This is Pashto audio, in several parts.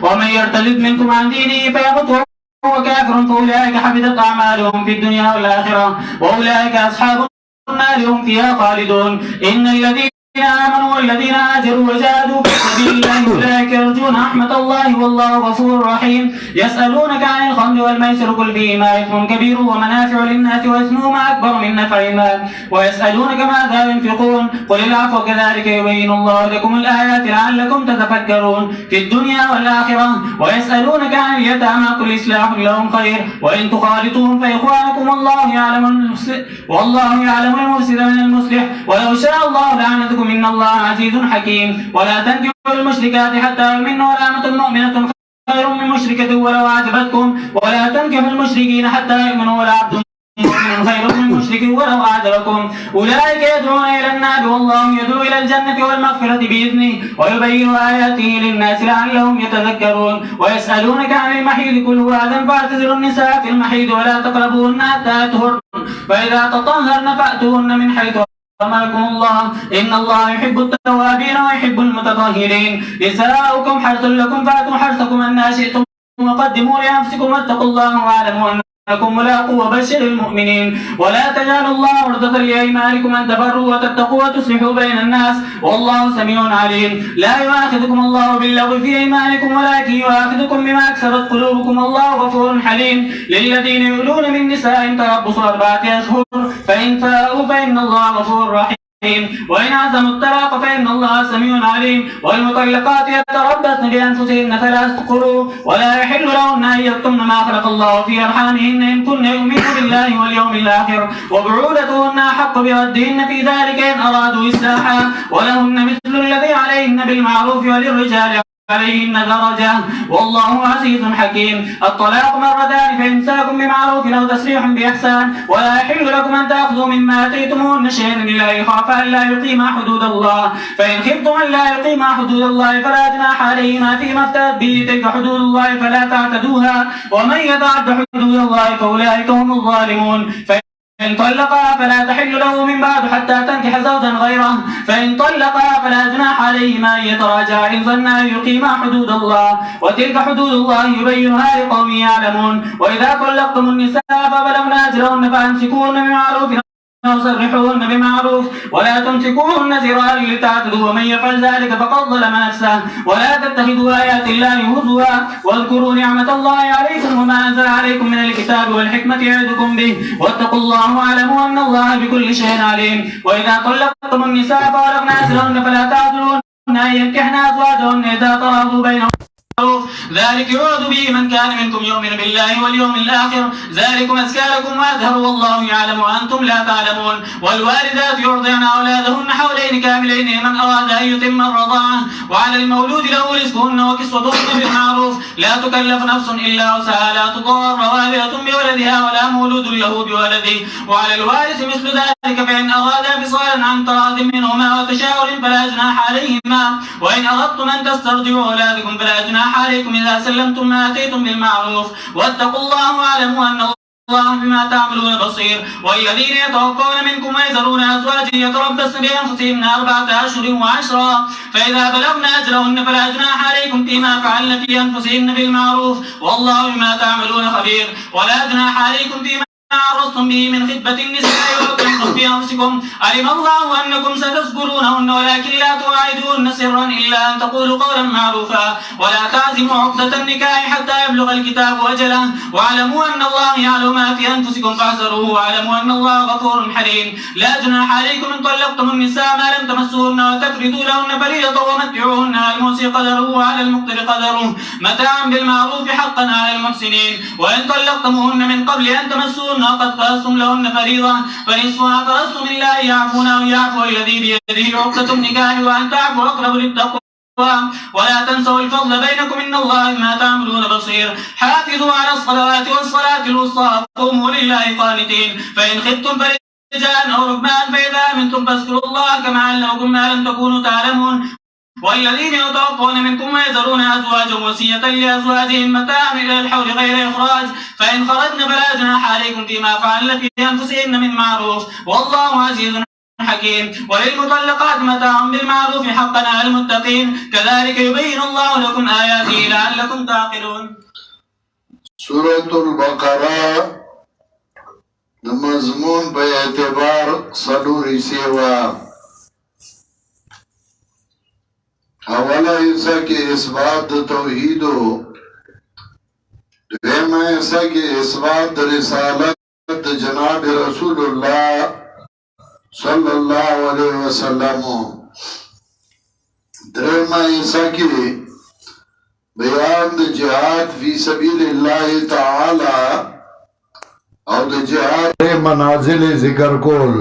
ومن يرتد منكم عن دينه فيمت وهو كافر فأولئك حبطت أعمالهم في الدنيا والآخرة وأولئك أصحاب النار هم فيها خالدون. إن الذين آمنوا والذين هاجروا وجاهدوا في سبيل الله أولئك يرجون رحمة الله والله غفور رحيم. يسألونك عن الخمر والميسر قل فيهما إثم كبير ومنافع للناس وإثمهما أكبر من نفعهما ويسألونك ماذا ينفقون قل العفو كذلك يبين الله لكم الآيات لعلكم تتفكرون في الدنيا والآخرة. ويسألونك عن اليتامى قل إصلاح لهم خير وإن تخالطوهم فإخوانكم والله يعلم المفسد من المصلح ولو شاء الله لعنتكم إن الله عزيز حكيم. ولا تنكحوا المشركات حتى يؤمنن ولأمة مؤمنة خير من مشركة ولو أعجبتكم ولا تنكحوا المشركين حتى يؤمنوا ولا عبد مؤمن خير من مشرك ولو أعجبكم. أولئك يدعون إلى النار والله يدعو إلى الجنة والمغفرة بإذنه ويبين آياته للناس لعلهم يتذكرون. ويسألونك عن المحيض قل هو أذى فاعتزلوا النساء في المحيض ولا تقربوهن حتى يطهرن فإذا تطهرن فأتوهن من حيث أمركم الله إن الله يحب التوابين ويحب المتطهرين. نساؤكم حرث لكم فأتوا حرثكم أن شئتم وقدموا لأنفسكم واتقوا الله واعلموا أنكم ملاقوه وبشر المؤمنين. ولا تجعلوا الله عرضة لأيمانكم أن تبروا وتتقوا وتصلحوا بين الناس والله سميع عليم. لا يؤاخذكم الله باللغو في أيمانكم ولكن يؤاخذكم بما أكسبت قلوبكم والله غفور حليم. للذين يؤلون من نسائهم تربص 4 أشهر فإن فاءوا فإن الله غفور رحيم. وإن عزموا الطلاق فإن الله سميع عليم. والمطلقات يتربصن بأنفسهن 3 قروء ولا يحل لهن أن يكتمن ما خلق الله في أرحامهن إن كن يؤمن بالله واليوم الآخر وبعولتهن أحق بردهن في ذلك إن أرادوا إصلاحا ولهن مثل الذي عليهن بالمعروف وللرجال عليهن درجة والله عزيز حكيم. الطلاق مرتان فإمساك بمعروف أو تسريح بإحسان ولا يحل لكم أن تأخذوا مما آتيتموهن شيئا إلا يخافا ألا يقيما حدود الله فإن خفتم ألا يقيما حدود الله فلا جناح عليهما فيما افتدت به تلك حدود الله فلا تعتدوها ومن يتعد حدود الله فأولئك هم الظالمون. فإن طلقها فلا تحل له من بعد حتى تنكح زوجا غيره فإن طلقها فلا جناح عليهما أن يتراجعا إن ظنا أن يقيما حدود الله وتلك حدود الله يبينها لقوم يعلمون. وإذا طلقتم النساء فبلغن أجلهن فأمسكوهن بمعروف أو سرحوهن بمعروف ولا تمسكوهن سرارا لتعتدوا ومن يفعل ذلك فقد ظلم نفسه. ولا تتخذوا آيات الله هزوا واذكروا نعمة الله عليكم وما أنزل عليكم من الكتاب والحكمة يعظكم به واتقوا الله واعلموا أن الله بكل شيء عليم. وإذا طلقتم النساء فبلغن أجلهن فلا تعذروهن أن ينكحن أزواجهن إذا تراضوا بينهم ذلك يوعظ به من كان منكم يؤمن بالله واليوم الآخر ذلكم أزكى لكم وأطهر والله يعلم وأنتم لا تعلمون. والوالدات يرضعن أولادهن حولين كاملين لمن أراد أن يتم الرضاعة وعلى المولود له رزقهن وكسوتهن بالمعروف لا تكلف نفس إلا وسعها لا تضار والدة بولدها ولا مولود له بولده وعلى الوارث مثل ذلك فإن أرادا فصالا عن تراض منهما وتشاور فلا جناح عليهما. وإن أردتم أن تسترضعوا أولادكم فلا جناح عليكم إذا سلمتم ما آتيتم بالمعروف واتقوا الله واعلموا أن الله بما تعملون بصير. والذين يتوفون منكم ويذرون أزواجا يتربصن بأنفسهن 4 أشهر و10 فإذا بلغن أجلهن فلا جناح عليكم فيما فعلن في أنفسهن بالمعروف والله بما تعملون خبير. ولا جناح عليكم فيما عرضتم به من خطبة النساء وأكرمتم في أنفسكم علم الله أنكم ستذكرونهن ولكن لا تواعدوهن سرا إلا أن تقولوا قولا معروفا ولا تعزموا عقدة النكاح حتى يبلغ الكتاب أجله واعلموا أن الله يعلم ما في أنفسكم فاحذروه واعلموا أن الله غفور حليم. لا جناح عليكم إن طلقتم النساء ما لم تمسوهن وتفرضوا لهن فريضة ومتعوهن على الموسع قدره وعلى المقتر قدره متاعا بالمعروف حقا على المحسنين. وإن طلقتموهن من قبل أن تمسوهن وقد فرضتم لهن فريضة فنصف ما فرضتم إلا أن يعفون أو يعفو الذي بيده عقدة النكاح وأن تعفوا أقرب للتقوى ولا تنسوا الفضل بينكم إن الله بما تعملون بصير. حافظوا على الصلوات والصلاة الوسطى قوموا لله قانتين. فإن خفتم فرجالا أو ركبانا فإذا أمنتم فاذكروا الله كما علمكم ما لم تكونوا تعلمون. والذين يتوفون منكم ويذرون أزواجا وصية لأزواجهم متاعا إلى الحول غير إخراج فإن خرجن فلا جناح عليكم فيما فعلن في أنفسهن من معروف والله عزيز حكيم وللمطلقات متاع بالمعروف حقا على المتقين كذلك يبين الله لكم آياته لعلكم تعقلون. سورة البقرة مضمون په اعتبار صلوري سیوا اولا حصہ کی اثبات توحید دویمہ حصہ کی اثبات رسالت جناب رسول اللہ صلی اللہ علیہ وسلم دریمہ حصہ کی بیان جہاد فی سبیل اللہ تعالی او د جهاد منازل ذکر کول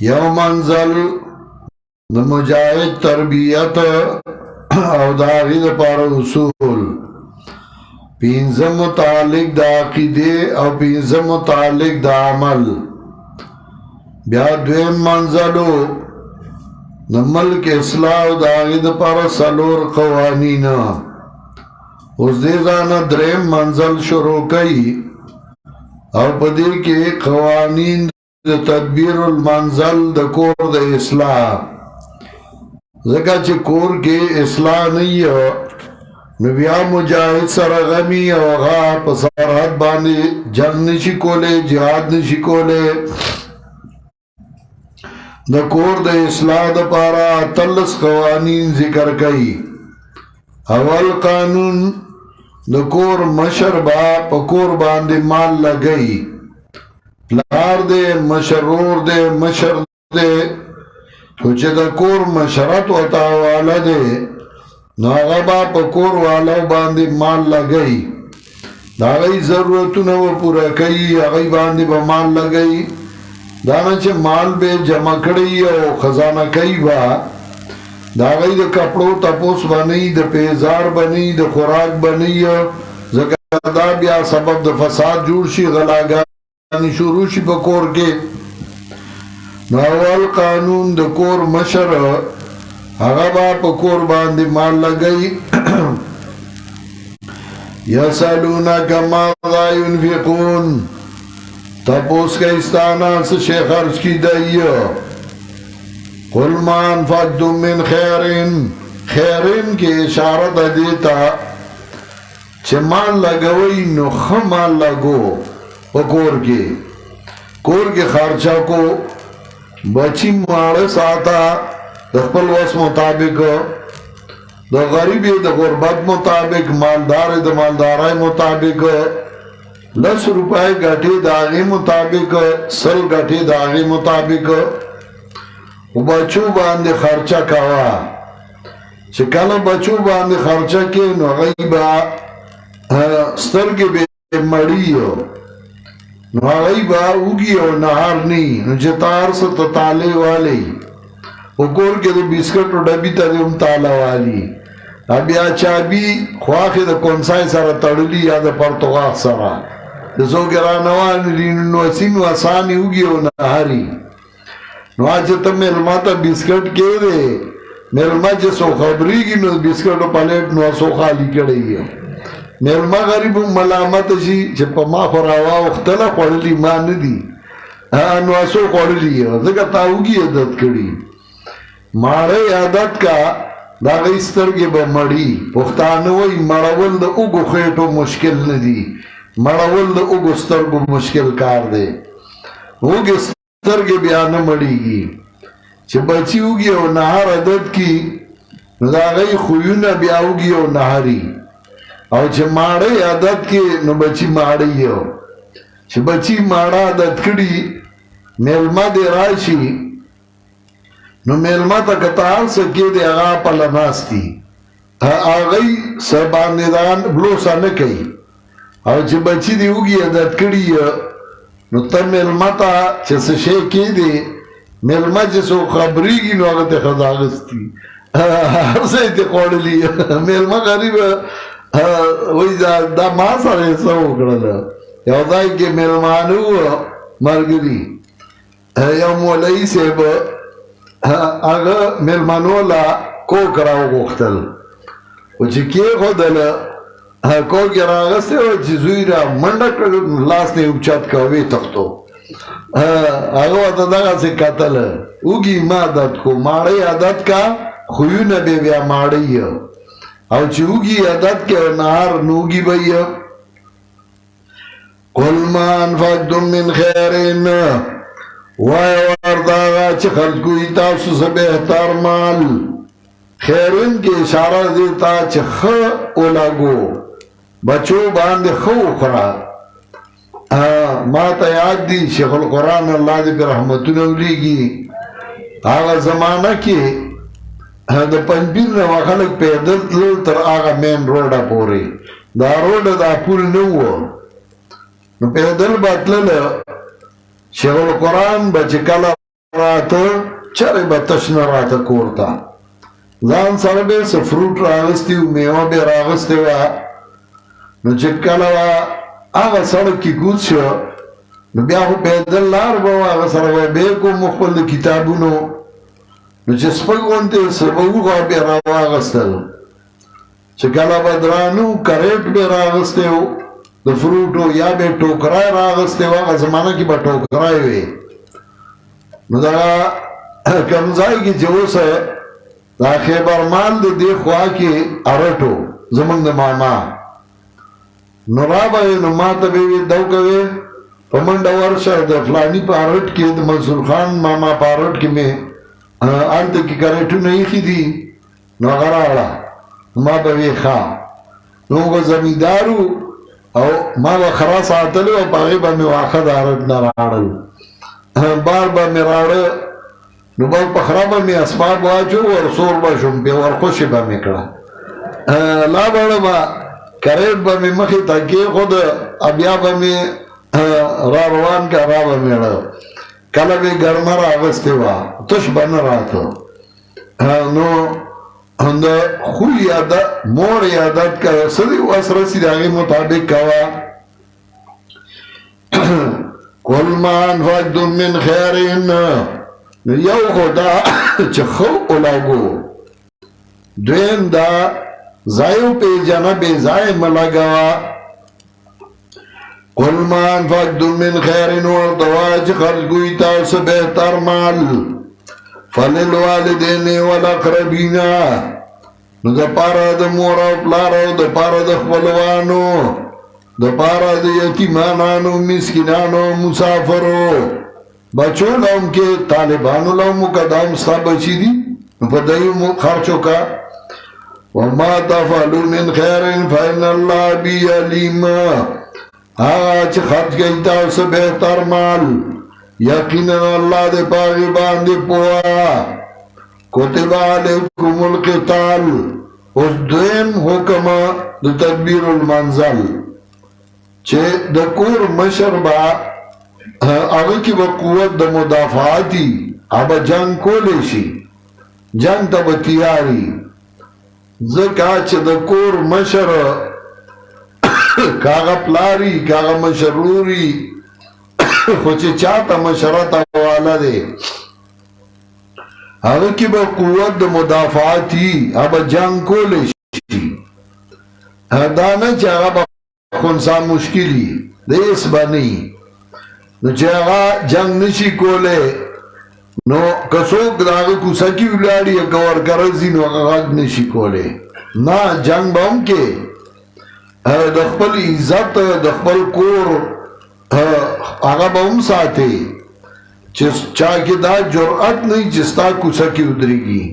یو منزل د مجاهد تربیت او د هغې دپاره اصول پنځه متعلق د عقیدې او پنځه متعلق د عمل بیا دویم منزلو د ملک اصلاح او د هغې دپاره څلور قوانین اوس دې ځانه دریم منزل شروع کوي او پدې کې قوانین د تدبیر المنزل د کور د اصلاح ځکه چې کور کې اصلاح نه نو بیا مجاهد سره غمی او هغه په سرحد باندې جنگ نشي کولی جهاد نشي کولی د کور د اصلاح دپاره 13 قوانین ذکر کوي اول قانون د کور مشر با په کور باندې مال لګئی پلار دې مشرور دې مشر دې خو چې د کور مشرت ورته حواله دی نو هغه به په کور والو باندې مال لګئی د هغوی ضرورتونه به پوره کوي هغوی باندې به مال لګئی دا نه چې مال به جمع کړی او خزانه کوي به دا غي د کپړو تپوس باندې د پیزار باندې د خوراک باندې زکه دا بیا سبب د فساد جوړ شي غلاګانی شروع شي په کور کې نو اول قانون د کور مشر هغه با په کور باندې مال لګئی یسالونک ماذا ينفقون تپوس کا استانا سے شیخ خرچ کی دئیو قل ما انفقتم من خیرین کی اشارت دیتا چه مال لگوئی نو خمال لگو و کور کے خرچہ کو بچی ماڑے ساتا دخپل وس مطابق دا غریبی دا غربت مطابق مالدار دا مالدارائی مطابق 10 روپے گھٹی داغی مطابق 100 گھٹی داغی مطابق و بچو باندې خرچه کوا چې کله بچو باندې خرچه کې نو غیبا سترګې به مړیو نو غیبا وګي او نهار نی نو چې تار څه ته تاله والی او کور کې د بسکټو ډبی ته هم تاله والی بیا چابي خواخې د کونسای سره تړلی یا د پرتغال سره د زوګرانوان نو سینو اساني وګي او نهاري نو آج تا میلما تا بسکٹ کے دے میلما جے سو خبری کی نو بسکٹ و پلیٹ نو سو خالی کڑی ہے میلما غریب ملامت شی چے پا ما خراوا اختلا خوڑلی ما ندی نو سو خوڑلی ہے ذکر تاوگی عدد کڑی مارے عدد کا دا غیستر کے با مڑی پختانوی مڑول دا اگو خیٹو مشکل ندی مڑول دا اگو سترگو مشکل کار دے اگو سترګې بیا نه مړیږي چې بچي وږي او نهار عدد کی نو د هغوی خویونه بیا وږي او نهاري او چې ماړی عدد کې نو بچي ماړی یو چې بچي ماړه عدد کړي میلمه دې راشي نو میلمه ته که ته هر څه کې دی هغه پله ناستي هغوی څه باندې دان بلوسه نه کوي او چې بچي دې وږي عدد کړي نو تا میلمه تا چه سشه که دی میلمه چه سو خبری گی نو آگه تی خداغستی هر سه تی خوڑلی میلمه غریب وی دا ما سر ایسا اکڑلا یو دای که میلمانو مرگری یو مولی سیب آگه میلمانولا کو کراو گوختل و چه که خودل کو گراغسته و چیزوی را منڈک لاس نه اوچات کوي تختو هغه ته دغه څه کتل وګي ما عادت کو ماړی عادت کا خوونه به بیا ماړی او چې وګي عادت کې نهار نوګي بیا قل ما انفقتم من خير وای وردا چې خلکو تاسو څه بهتر مال خیرن کې اشاره دیتا چې خو اولاګو بچو باندې خو خورا ما ته یاد دی شیخ القرآن الله دې په رحمتونو ولېږي هغه زمانہ کې د پنځپیر نه خلک پیدل تلل تر هغه مین روډه پورې دا روډ دا پول نه و نو پیدل باتلل شیخ القرآن بچ کله راته چرې به تشنه راته کورته ځان سره به څه فروټ راغستی و میوه به راغستی وه نو چې کله هغه سړک کې کوز شو نو بیا خو پیدل لار به و هغه سره به بیا کوم خپل د کتابونو نو چې سپک غوندې څه به وغه بیا راواغستل چې کله به درانو کریټ به راغستی و د فروټو یا به ټوکرای راغستی و هغه زمانه کې به ټوکرای وي نو دا کوم ځای کې چې اوس دا خیبر مال د دې خوا کې ارټو زمونږ د ماما نو رابه نو ما ته به وي دو کوي په منډه ورشه د فلاني په ارټ کې د منصور خان ماما په ارټ کې مې هلته کې کریټونه ایښي دي نو هغه راوړه ما به وي ښه نو هغه زمیندارو او ما به خره ساتلو او په هغې به مې واښه د ارټ نه راوړل بار به مې راوړه نو بل په خره به مې اسباب واچو ورسور به شم بیا ورخوشې به مې کړه لا بړه به کریټ به مې مخې ته کېښود بیا به مې را روان که را به مې ړه کله به ګرمه راغستې وه تش به نه راته نو د خوی عادت مور عادت که څه دې وس رسي د هغې مطابق کوه قل ما انفقتم من خیر یو خو دا چې خو اولاګو دویم دا ځایو پیژنه بې ځای مه لګوه قل ما انفقتم من خیر ورته وایه چې خرڅ تاسو بهتر مال فللوالدین والاقربین نو د پاره د مور او پلار او د پاره د خپلوانو د پاره د یتیمانانو مسکینانو مسافرو بچو لهم کې طالبانو لهم مقدم ستا بچی دي په دایو خرچو کا وما تفعلوا من خیر فإن الله به علیم هغه چې خرچ کوي تاسو بهتر مال یقینا الله دې پاغي باندې پوها کتب علیکم القتال اوس دویم حکم د تدبیر المنزل چې د کور مشر با هغه کې به قوت د مدافعاتی هغه جنگ کولی شي جنگ ته به تیاری ځکه چې د کور مشر کاغه پلاری کاغه مشروري خو چې چاته مشرت حواله دی هغه کې به قوت د مدافعاتی هغه جنگ کولی شي دا نه چې هغه به خونسا مشکلی دیس به نه نو چې هغه جنگ نشي کولی نو که څوک د هغه کوڅه کې ولاړي یا که ورکرځي نو هغه غږ نشي کولی نه جنگ به هم کې د خپل عزت د خپل کور هغه به هم ساتي چې چا کې دا جرأت نه چې ستا کوڅه کې ودرېږي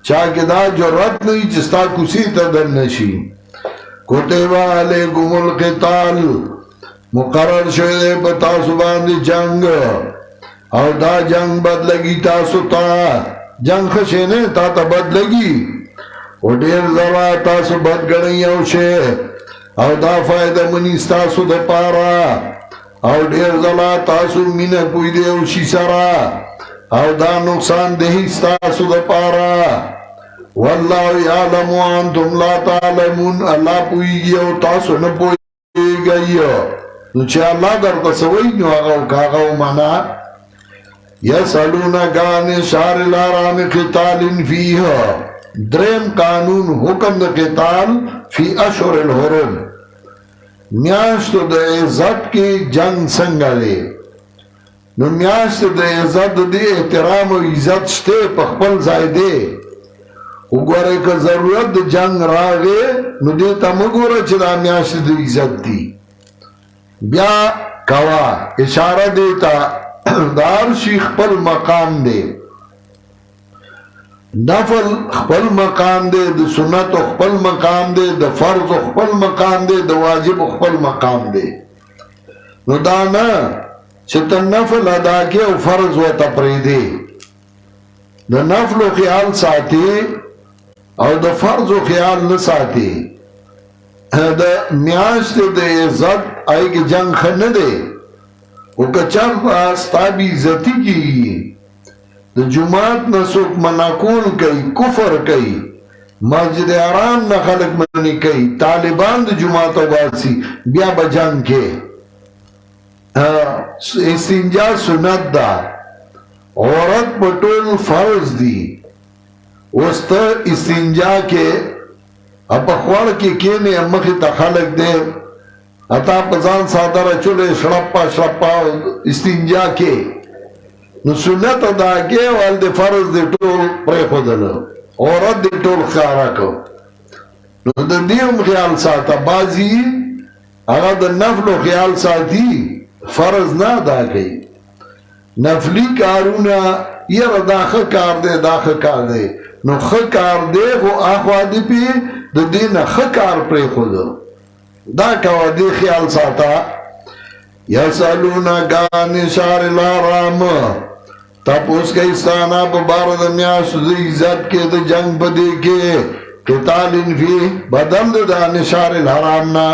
چا کې دا جرأت نه چې ستا کوڅې ته دننشي کتب علیکم القتال مقرر شوی دی په تاسو باندې جنگ او دا جنگ بد لګي تاسو ته جنگ ښه شی نه تا ته بد لګي او ډېر ځله تاسو بد ګڼئ یو شی او دا فایده مني ستاسو دپاره او ډېر ځله تاسو مینه کوئ د یو شي سره او دا نقصان دهي ستاسو دپاره والله یعلم وانتم لا تعلمون الله پوهیږي او تاسو نه پوهیږئ نو چې الله درته څه وایي نو هغه ومنه یسألونک عن الشهر الحرام قتال فیه دریم قانون حکم د قتال فی اشهر الحرم میاشتو د عزت کې جنگ څنګه دی نو میاشت د عزت دی احترام و عزت شته په خپل ځای دی وګوره که ضرورت د جنگ راغی نو دې ته مه ګوره چې دا میاشت د عزت دی بیا کوا اشاره دی ته د هر شي خپل مقام دی نفل خپل مقام دی د سنت خپل مقام دی د فرض خپل مقام دی د واجب خپل مقام دی نو دا نه چې ته نفل ادا کې او فرض ورته پرېږدې د نفلو خیال ساتي او د فرضو خیال نه ساتي د میاشتې د عزت هغې جنګ ښه نه دی خو که چېرته ستا بې عزتي کېږي د جومات نه څوک منع کوي کفر کوي مسجد حرام نه خلک منع کوي طالبان د جومات وباسي بیا به جنګ کې استنجا سنت ده عورت په ټول فرض دي اوس ته استنجا کې په خوړ کې کېنې مخې ته خلک دی اتا په ځان څادره چولې شړپا شړپا استنجا کې نو سنت ادا کې ول د فرض دی ټول پرېښودله عورت دی ټول ښکاره کړ نو د دې هم خیال ساته بعضي هغه د نفلو خیال ساتي فرض نه ادا کوي نفلی کارونه یره دا ښه کار دی دا ښه کار دی نو ښه کار دی خو اخوا دې پې د دې نه ښه کار پرېښوده دا کوه دې خیال ساته یسألونک عن الشهر الحرام تپوس کوي ستانه په باره د میاشتو د عزت کې د جنګ په دې کې قتال فیه بدل د الشهر الحرام نه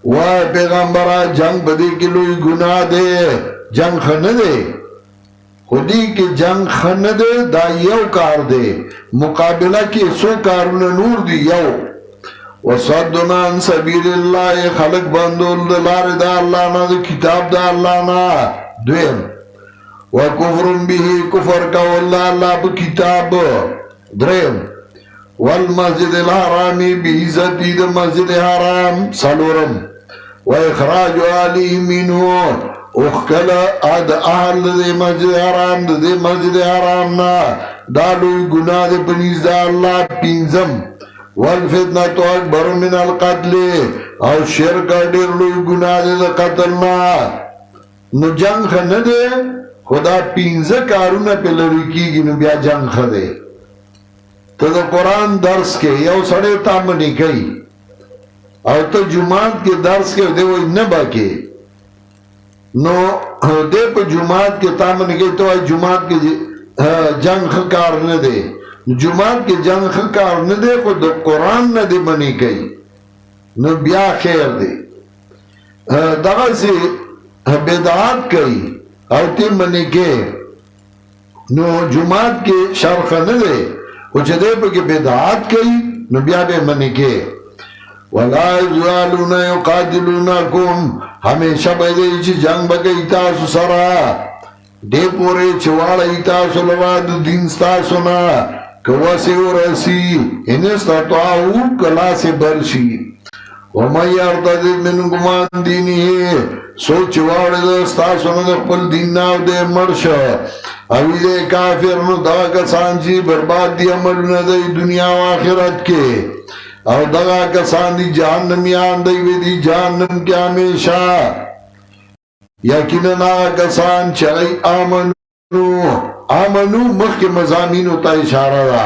وای پیغمبره جنگ بدی کی لوی گناہ دے جنگ خنه دے خودی کی جنگ خنه دے دا یو کار دے مقابلہ کی سو کارون نور دی یو وصدنا عن سبیل اللہ خلق بندول دلار دا اللہ نا دا کتاب دا اللہ نا دویم وکفر به کفر کا واللہ اللہ با کتاب دریم والمسجد الحرامی بعزتی دا مسجد حرام سلورم وإخراج آله منه اخکل اد احل دے مسجد حرام دے مسجد حرام نا دالوی گناہ دے پنیز دا اللہ پینزم والفتنة اکبر من القتل او شرک دیر لوی گناہ دے دا قتل نا نو جنگ خن دے خدا پینزه کارونا پی لڑی کی گی نو بیا جنگ خدے تو دا قرآن درس کے یو سڑے تامنی کئی او ته جماعت کې درس کې دی وای نه باکې نو دې په جماعت کې تامن کې ته جماعت کې جنگ خکار نه دی جماعت کې جنگ خکار نه دی خو د قرآن نه دی منی کوي نو بیا خیر دی دغه سي بدعات کوي او ته منی کې نو جماعت کې شرخ نه دی او چې دې په کې بدعات کوي نو بیا به منی کې وَلَا يَزَالُونَ يُقَاتِلُونَكُمْ ہمیشہ بدئی چی جنگ بگئی تاسو سرا دے پورے چوالا تاسو لراد دین ستاسونا کواسی ورسی انستطاعو کلا سے برشی وَمَنْ يَرْتَدِدْ مِنْكُمْ عَنْ دِينِهِ سو چوالا دستاسونا دقبل دین ناو دے مرش اوی دے کافر نو دا کسان چی برباد دی عملنا دے دنیا و آخرت کے او دغا کسان دی جہنمیان دی وی دی جہنم کی ہمیشہ یقیننا کسان چاہی آمنو مخ کے مضامینو تا اشارہ را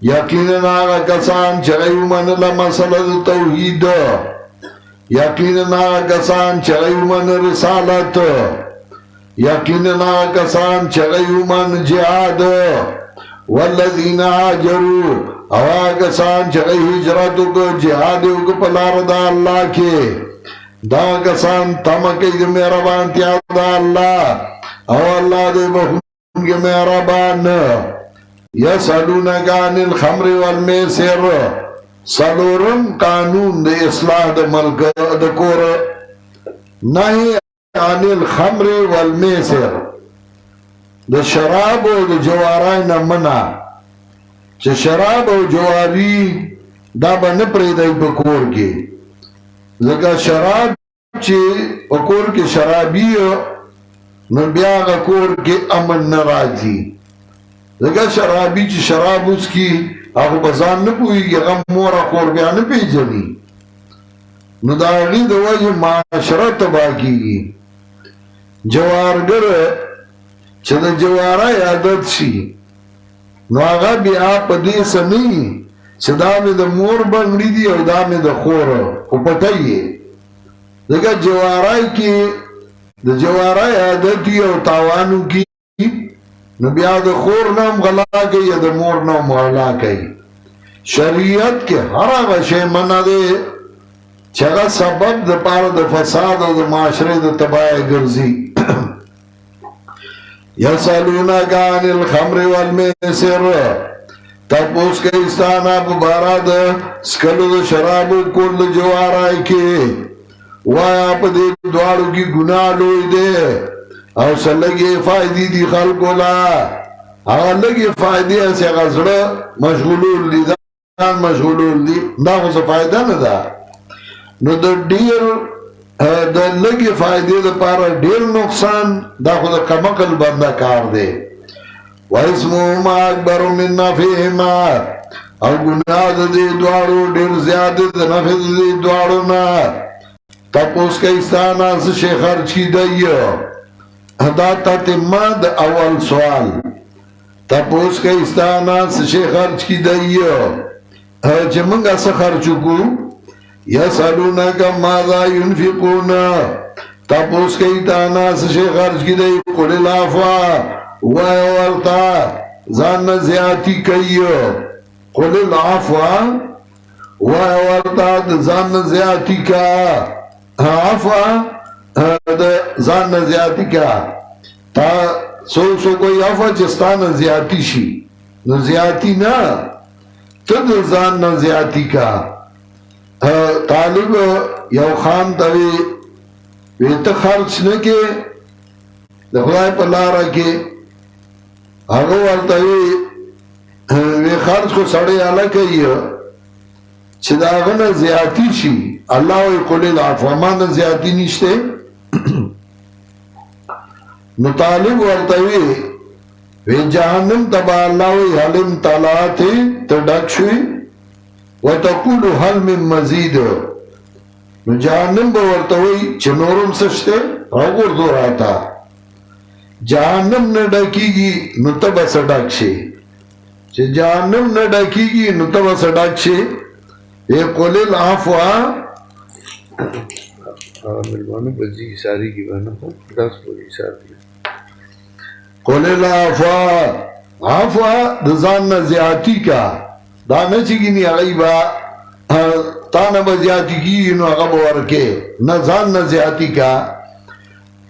یقیننا کسان چاہی من لمسلد توحید یقیننا کسان چاہی من رسالت یقیننا کسان چاہی من جہاد والذین آجروا او آگا سان چگئی حجراتو کو جہادیو کو پلار دا اللہ کے دا آگا سان تمکی دے مہربان تیا دا اللہ او اللہ دے بخون کے مہربان یسالونکا عن الخمر والمیسر سلورم قانون دے اصلاح دے ملک دے کور نہی عن الخمر والمیسر دے شراب و دے جوارائن منع چه شراب او جواری دا با نپریدای پا کور کے ذکر شراب چې په کور کې شرابي نو بیا هغه کور کې امن نه راځي ځکه شرابي چې شراب وڅښي هغه په ځان نه پوهېږي هغه موره خور بیا نه پېژني نو د هغې د وجې معاشره تباه کېږي جوارګر چې د جوارۍ عادت شي نو هغه بیا په دې څه نه وي چې دا مې د مور بنګړي دي او دا مې د خور خو پټی یې ځکه جوارۍ کې د جوارۍ عادت وي او تاوانو کې نو بیا د خور نه هم غلا کوي یا د مور نه هم غلا کوي شریعت کې هر هغه شی منع دی چې هغه سبب د پاره د فساد او د معاشرې د تباهۍ ګرځي یسألونک عن الخمر والمیسر تپوس کوي ستانه په باره د څښلو د شرابو کول د جوارۍ کې وایا په دې دواړو کې ګناه لوی دی او څه لږې فایدې دي خلکو له هغه لږې فایدې هسې هغه زړه مشغولول دي ځان مشغولول دي دا خو څه فایده نه ده نو د ډېر د لږې فایدې دپاره ډېر نقصان دا خو د کمقل بنده کار دی واسمهما اکبر من نفعهما او ګناه د دې دواړو ډېر زیات دی د نفع د دې دواړو نه تپوس کوي ستانه څه شی خرج کیدی دا تتمه د اول سوال تپوس کوي ستانه څه شی خرج کیدی چې موږ څه خرج وکړو یسألونک ماذا ينفقون تپوس کوي تانا څه شی خرج کیدی قل العفو وایه ورته ځان نه زیاتي کوي قل العفو وایه ورته د ځان نه زیاتي کا عفو د ځان نه زیاتي کا تا سو کوئی عفو چې ستا نه زیاتي شي نو زیاتي نه ته د ځان نه زیاتي کا طالب یو خان ته وی ته خرچ نه کې د خدای په لاره کې هغه ورته وی خرچ خو سړی اله کوي چې د هغه نه زیاتي شي الله وی قل العفو ما نه زیاتي نشته نو طالب ورته وی جهنم تبا الله وی حلم طلعت ته ډک شوي وتقول هل من مزید نو جهنم به ورته وی چې نورم څه شته راوګرځو راته جهنم نه ډکېږي نو ته به څه ډک شي چې جهنم نه ډکېږي نو ته به څه ډک شي قل العفو ملوانو بزی ساری کی بنا 10 پوری ساری قل العفو عفو د ځان نه زیاتی کا دا نه چېږي هغې به تا نه به زیاتي کېږي نو هغه به ورکې نه ځان نه زیاتي کا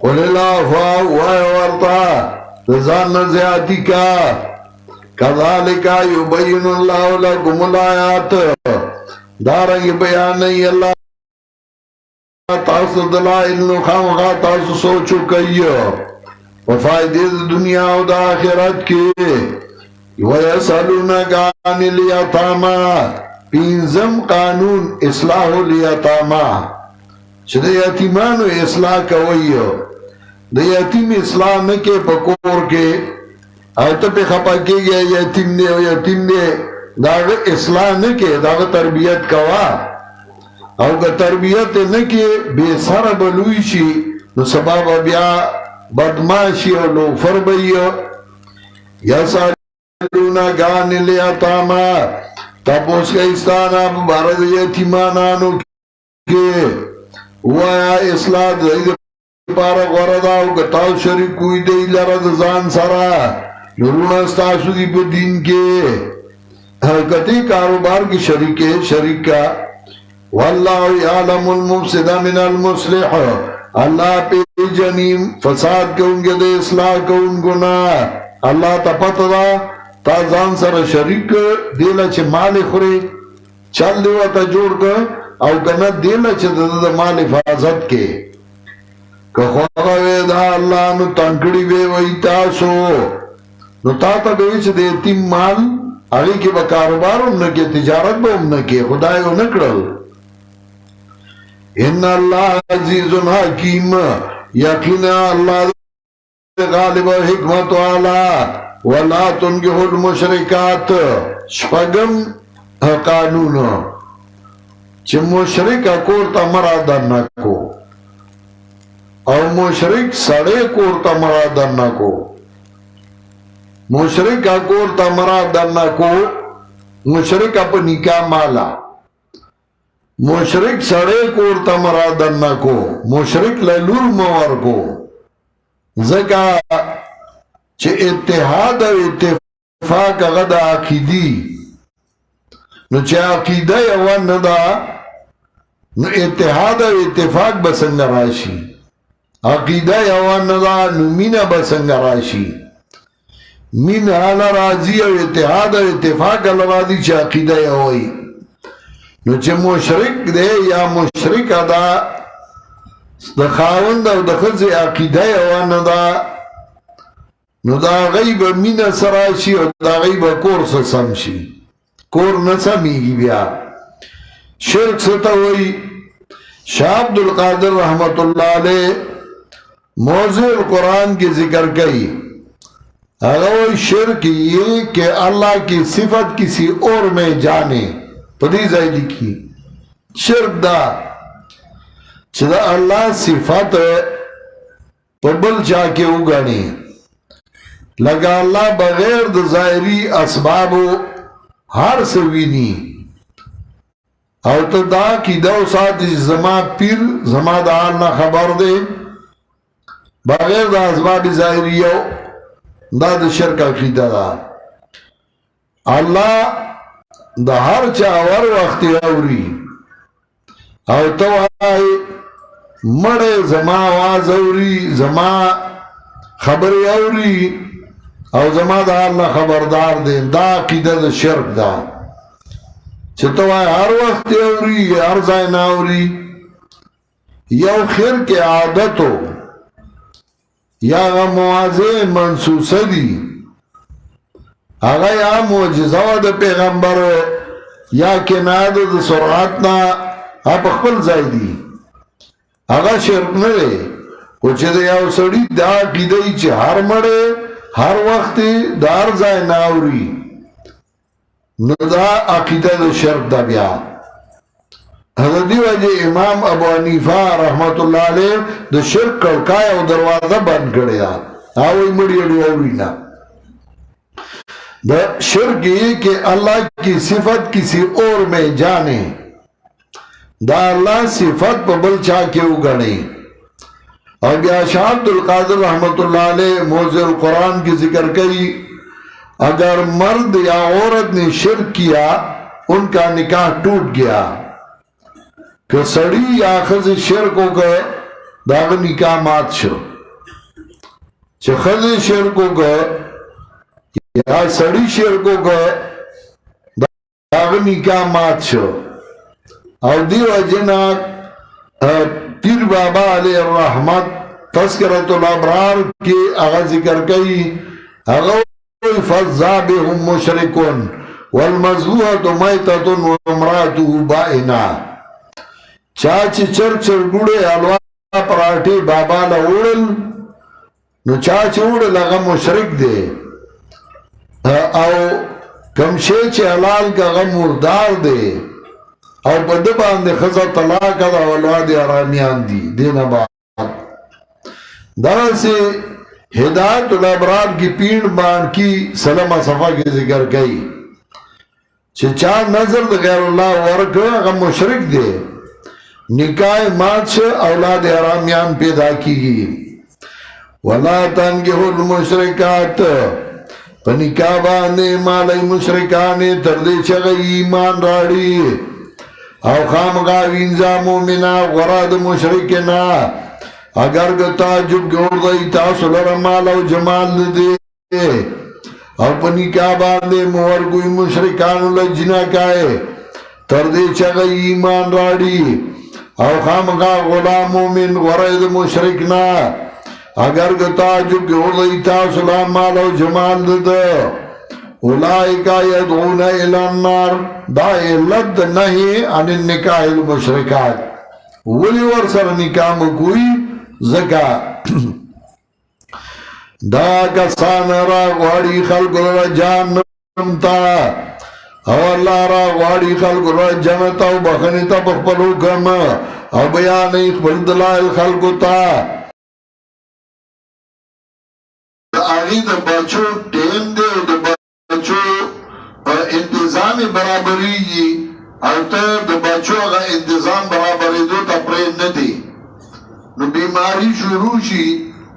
قل العفو وایه ورته د ځان نه زیاتي کا کذلک یبین الله لکم الآیات دارنګې بیانوي الله تاسو دلائل نو خامخا تاسو سوچ وکئ په فایدې د دنیا او د آخرت کې ویسألونک عن الیتامی پنځم قانون اصلاح الیتامی چې د یتیمانو اصلاح کوئ د یتیم اصلاح نه کې په کور کې او ته پې خفه کېږې یتیم دی او یتیم دی د هغه اصلاح نه کې د هغه تربیت کوه او که تربیت نه کې بې سره به لوی شي نو سبا به بیا بدماشي او لوفر به وي یسألونک عن الیتامی تپوس کوي ستانه په باره د یتیمانانو کې وایه اصلاح د دوی دپاره غوره ده او که تاسو شریک کوئ دوی لره د ځان سره لورونه ستاسو دي په دین کې که دې کاروبار کې شریک کا والله یعلم المفسد من المصلح اللہ پیجنی فساد کونگے دے اصلاح کونگو نا اللہ تا پتا دا تا ځان سره شریک دیلا چه مال خوری چل دیو تا جوڑ که او کنا دیلا چه دا مال حفاظت کے که خواهوی دا اللہ نو تنکڑی بے وی تاسو نو تا تا بیوی چه دے تیم مال آگی که با کاروبار هم نکی تجارت با هم نکی خدای هم نکڑل ان اللہ عزیز حکیم یقینا اللہ غالب و حکمت والا ولا تنکحوا المشرکات شپگم قانون چه مشرک کورتا مرادن نکو او مشرک سڑے کورتا مرادن نکو مشرک کورتا مرادن نکو مشرک اپا نکاح مالا مشرک سڑے کورتا مرادن نکو مشرک للور مور کو زکا چه اتحاد و اتفاق غدا عقیدی نو چه عقیده یوان ندا نو اتحاد و اتفاق بسنگ راشی عقیده یوان ندا نو مین بسنگ راشی مین حال راضی و اتحاد و اتفاق لرازی چه عقیده یوئی نو چه مشرک دے یا مشرک دا دا خاوند او دا خلص عقیده یوان ندا نو دا غیب مین سراشی و دا غیب کور سسمشی کور نسمیگی بیا شرک ستا ہوئی شاہ عبدالقادر رحمت اللہ علیہ موضوع القرآن کی ذکر کئی اگر شرک یہ کہ اللہ کی صفت کسی اور میں جانے پدی زائی لکھی شرک دا چدا اللہ صفت پبل چاہ کے اگانے لگا اللہ بغیر دا ظاہری اسبابو ہر سوینی او تا دا کی دو ساتی زما پیر زما دا آلنا خبر دے بغیر دا اسباب ظاہریو دا دا شرک عقیدہ دا اللہ دا ہر چاور وقت اوری او تو آئی مڑے زما آواز اوری زما خبر اوری او زما دا اللہ خبردار دے دا عقیدہ دا شرک دا چھتو آئی ہر وقت اوری ہر زائن اوری یو خیر کے عادتو یا غا موازے منسوسہ دی آگا یا معجزہ دا پیغمبر یا کناد دا سرعتنا آپ اخبر زائدی آگا شرک نرے کچھ دا یاو سڑی دا عقیدہی چھ ہر مڑے ہر وقت دار زائن ناوری نو دا عقیدہ دا شرک دا بیا حضرت دی وجہ امام ابو حنیفہ رحمت اللہ علیہ دا شرک کڑکایا و دروازہ بند کرے دا آوئی مڑی اڑی اورینا دا شرک یہ کہ اللہ کی صفت کسی اور میں جانے دا اللہ صفت پا بل چاہ کے اگڑے اور بیا شاہ عبدالقادر رحمت اللہ علیہ موضوع القرآن کی ذکر کری اگر مرد یا عورت نے شرک کیا ان کا نکاح ٹوٹ گیا کہ سڑی یا خز شرکوں کا داغ نکاح مات شو چھ خز شرکوں کا یا سڑی شرکوں کا داغ نکاح مات شو اور دیو جنا پیر بابا علیہ الرحمت تذکرۃ الابرار کی اغا ذکر کئی اغا فَالزَّابِهُمْ مُشْرِكٌ وَالْمَزْلُوحَةُ مَيْتَةٌ وَامْرَأَتُهُ بَائِنَةٌ چاچ چرچر گوڑے علوہ پراٹھی بابا لہوڑل نو چاچ اوڑل اغا مشرک دے او کمشیچ حلال کا اغا مردار دے او بدبان دے خزا طلاق دا والواد آرامیان دی دینا بات دارا سے ہدایت الابرار کی پیڑ بان کی سلم صفحہ کی ذکر کئی چار نظر دا غیر اللہ ورک اگر مشرک دے نکاح مات سے اولاد آرامیان پیدا کی گئی وَلَا تَنْكِحُوا الْمُشْرِكَاتِ پا نکاح باندے مالی مشرکانے تردے چگئی ایمان راڑی او خامقا وینزا مومنا غراد مشرکنا اگر که تعجب گردائی تاسو لرمال او جمال دے او پنی کا باندے مور کوئی مشرکانو لجنا کائے تردے چگئی ایمان راڑی او خامقا غلام مومن غرد مشرکنا اگر که تعجب گردائی تاسو لرمال او جمال دے اولائکا یدعون الى النار دا علت نہیں عن النکاح المشرکات ولی ورسر نکام کوئی زکا دا کسان را غواړي خلق را جهنم تا او الله را غواړي خلق را جنت او بخنه ته په خپل حکم او بیان خپل دلایل خلق تا اغه د بچو ټیم دی او د بچو انتظام برابرېږي او ته د بچو هغه انتظام برابرېدو ته پرې نه دی نو بیماری شروع شي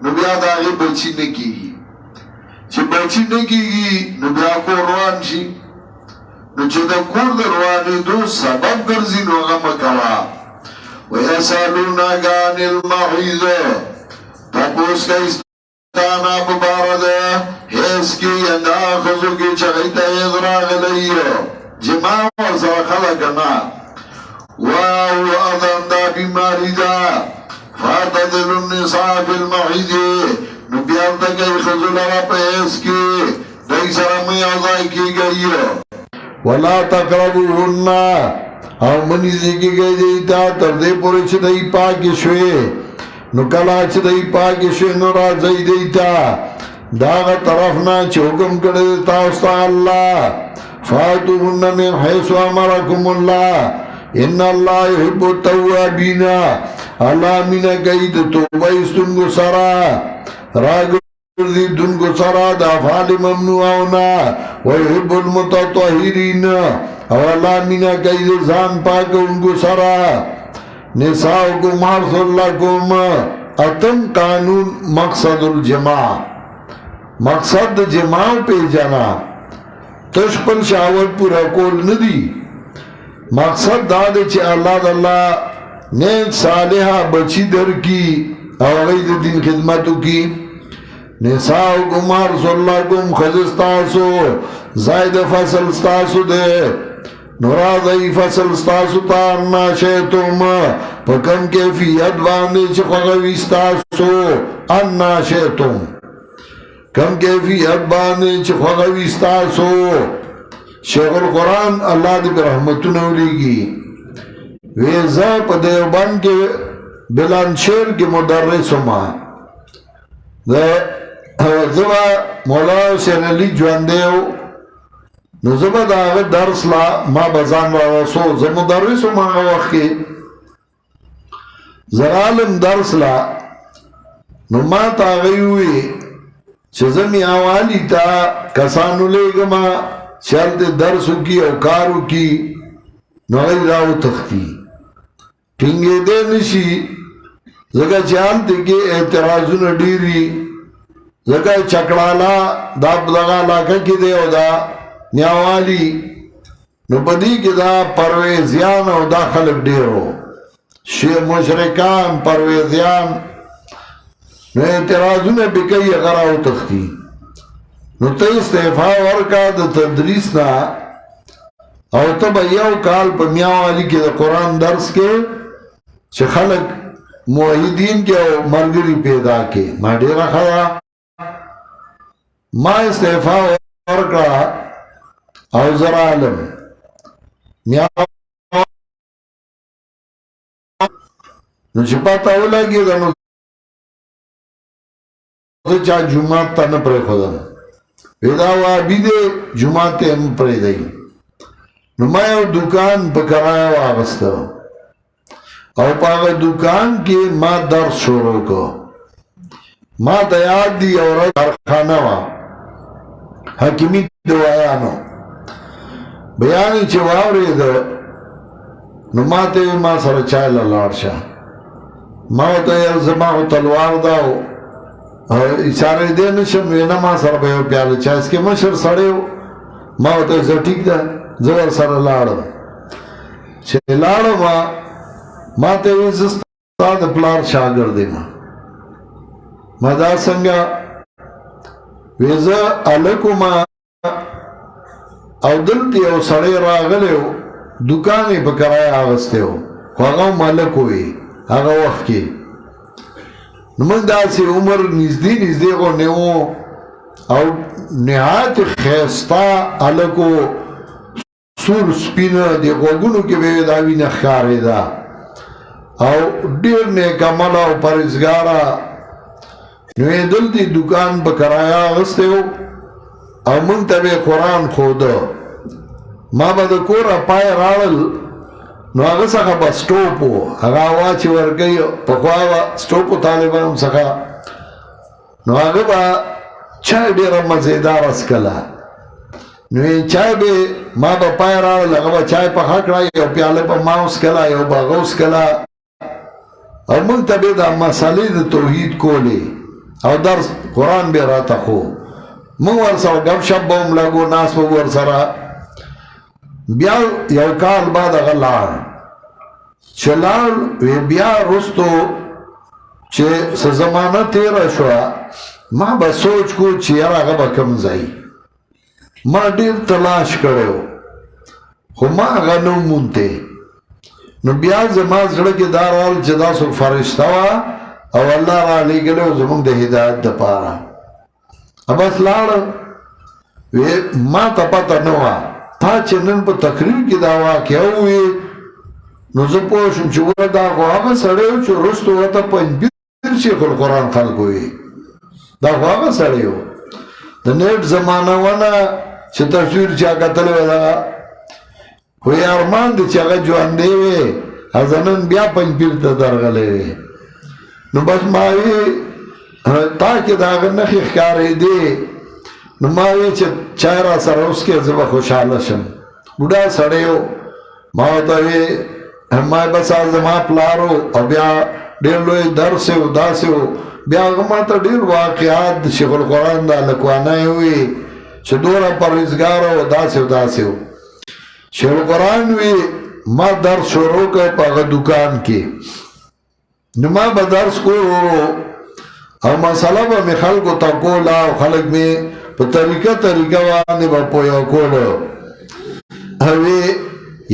نو بیا د هغې بچي نه کېږي چې بچي نه کېږي نو بیا کور روان شي نو چې د کور د روانېدو سبب ګرځي نو هغه مه کوه ویسألونک عن المحیض تپوس کوي تانا مبارد حیث کی اندا خزو کی چغیتا حیض راغلی جماع ورسر خلقنا واو اذن دا بیماری دا فاتدل النساء فی المحیض نبیان تا کئی خزو لرا پا حیث کی دی سرمی عضائی کی گئی ولا تقربوهن او منیزی کی گئی دیتا تردے پوری چھ دی پاکی شوئے نو کلا چھ دی پاکی شوئے نو رازی دیتا داغا طرفنا چھ حکم کردتا استا اللہ فاتوهن من حیث امرکم اللہ ان اللہ يحب التوابین اللہ من قید توبہ استنگو سرا راگردی دنگو سرا دا افعال ممنوعونا ويحب المتطهرین او اللہ من قید زان پاک انگو سرا نساؤکم حرث لکم اتم قانون مقصد الجماع مقصد جماع پہ جانا تشپل شاور پورا کول ندی مقصد دادے چھ اللہ داللہ نیک صالحہ بچی در کی او غید دین خدمتو کی نساؤکم حرث لکم خزستاسو زائد فصل ستاسو دے نورادئی فصل ستاسو تارنا شیطم پکم کیفیت باندے چھ خوغوی ستاسو انا شیطم کم کیفیت باندے چھ خوغوی ستاسو شیخ القرآن اللہ دی برحمتو نولیگی ویزا پا دیوبان کے بلانشیر کے مدرسو ما زبا مولا حسین علی جواندیو نو زبا دا آغا درس لا ما بزان وارسو زب مدرسو ما آغا وقت کے زرالم درس لا نو ما تا آغیوی چه زمی آوالی تا کسانو لے گما شرط درسو کی او کارو کی نو غیر راو تختی ٹھنگے دے نشی زگا چانتے کے اعتراضو نڈیری زگا چکڑالا دا بدغا لاکا کی دے او دا نیاوالی نو پدی کی دا پرویزیان او دا خلق دیرو مشرکان پرویزیان نو اعتراضو نے بکئی غراو تختی نو تا استعفاء ورکا دا تدریس نا او تب یو کال پا میاوالی کی دا قرآن درس کے چه خلق موحیدین کے او مرگری پیدا کے ما دیرا خدا ما استعفاء ورکا او زرالم میاوالی نو چپا تاو لگی دا نو چا جمعات تا نپرے خودم ویدا وابی دے جمعات تے ہم پرے دائی نو ما یو دکان پا کرایا واغستا او پاگا دکان کی ما درس شروع کو ما تیاد دی اورا کارخانہ وا حکیمی دوایانو بیانی چه واوری دا نو ما تے ما سر چایل لارشا ما تا یل زمان تلوار داو اشاره دے نشم وینا ما سر بیو پیال چا اس کے مشر سڑے ہو ما ہوتا ہے ٹھیک دا زور سر لارو چھے لارو ما تے ویزستا دا پلار شاگر دے ما دا سنگا ویزا علکو ما او دلتی او سڑے راغلے ہو دکانی پکرائی آغستے ہو خواگاو مالک ہوئی آگا وقت کی نمک دا سی عمر نزدی کو نیو او نهایت خیستا علکو سور سپینا دی غوگونو که بیوی داوی نخکاری دا او ډیر نیک عمل او پرهیزګاره نو یې دلته دکان په کرایه اخیستی و او موږ ته به قرآن ښوده ما به د کوره پای راړل نو هغه څخه به سټوپ و هغه هوا چې ورکوي پخوا به سټوپو طالبانو څخه نو هغه به چای ډېره مزېداره څکله نو چای به ما به پای راړل هغه به چای پخه کړه یو پیاله به ما وڅکله یو به هغه وڅکله او موږ ته به دا مسلې د توحید کولې او درس قرآن به راته ښو موږ ورسره ګپ شپ به هم لګو ناست به ورسره بیا یو کال بعد هغه لاړ چې لاړ بیا وروستو چې څه زمانه تېره شوه ما به سوچ کو چې یاره هغه به کوم ځای ما ډېر تلاش کړی و خو ما هغه نه موندی نو بیا زما زړه کې دا راغل چې دا څوک فرشته وه او الله رالیږلی و زموږ د هدایت دپاره بس لاړ ما ته پته نه وه تا چې نن په تقریر کې دا واقعه ووې نو زه پوه شوم چې وره دا خو هغه سړی و چې وروستو ورته پنځپیر شیخ القرآن خلک ووې دا خو هغه سړی و د نیټ زمانه ونه چې تصویر چا کتلی وی دغه خو یې ارمان دی چې هغه ژوندی وی زه نن بیا پنځپیر ته درغلی وی نو بس ما وی تا کې د هغه نښې ښکارېدې نو ما وی چې چای را سره وڅکې زه به خوشحاله شم بوډا سړی و ما ورته وی ما بس زما پلار و او بیا ډېر لوی درس و داسې و بیا هغه ما ته ډېر واقعات د شیخ القرآن د هلکوانۍ وی چې دومره پرهیزګاره و داسې و داسې و شیخ القرآن وی ما درس شروع کړ په هغه دکان کې نو ما به درس کولو او مسله به مې خلکو ته کوله او خلک مې په طریقه باندې به پویه کولو وی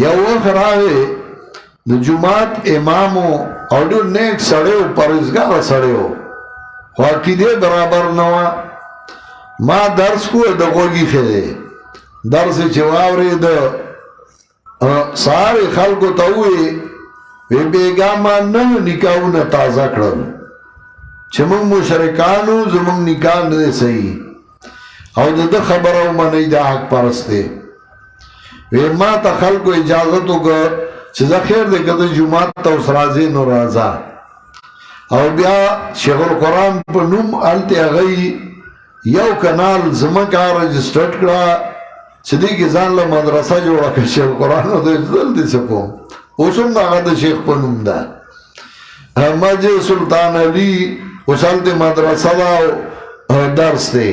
یو وخت راغی د جومات امامو او ډېر نیک سړی و پرهیزګاره سړی و خو عقیدې برابر نه وه ما درس کو د غوږي ښه درس یې چې واورېده سهار یې خلکو ته ووی وی بېګا ما نهه نکاحونه تازه کړل چې موږ مشرکانو زموږ نکاح نه دی صحیح او د ده خبره ومنئ دا حق پرست دی وی ما ته خلکو اجازت وکړه چې زه خیر دی که د جومات ته اوس راځې نو راځه او بیا شیخ القرآن په نوم هلته هغوی یو کنال ځمکه رجسټرډ کړه چې دې کې ځان له مدرسه جوړه کړه شیخ القرآن او دلته څه کوم اوس هم د هغه د شیخ په نوم ده مسجد سلطان علي اوس هلته مدرسه ده او درس دی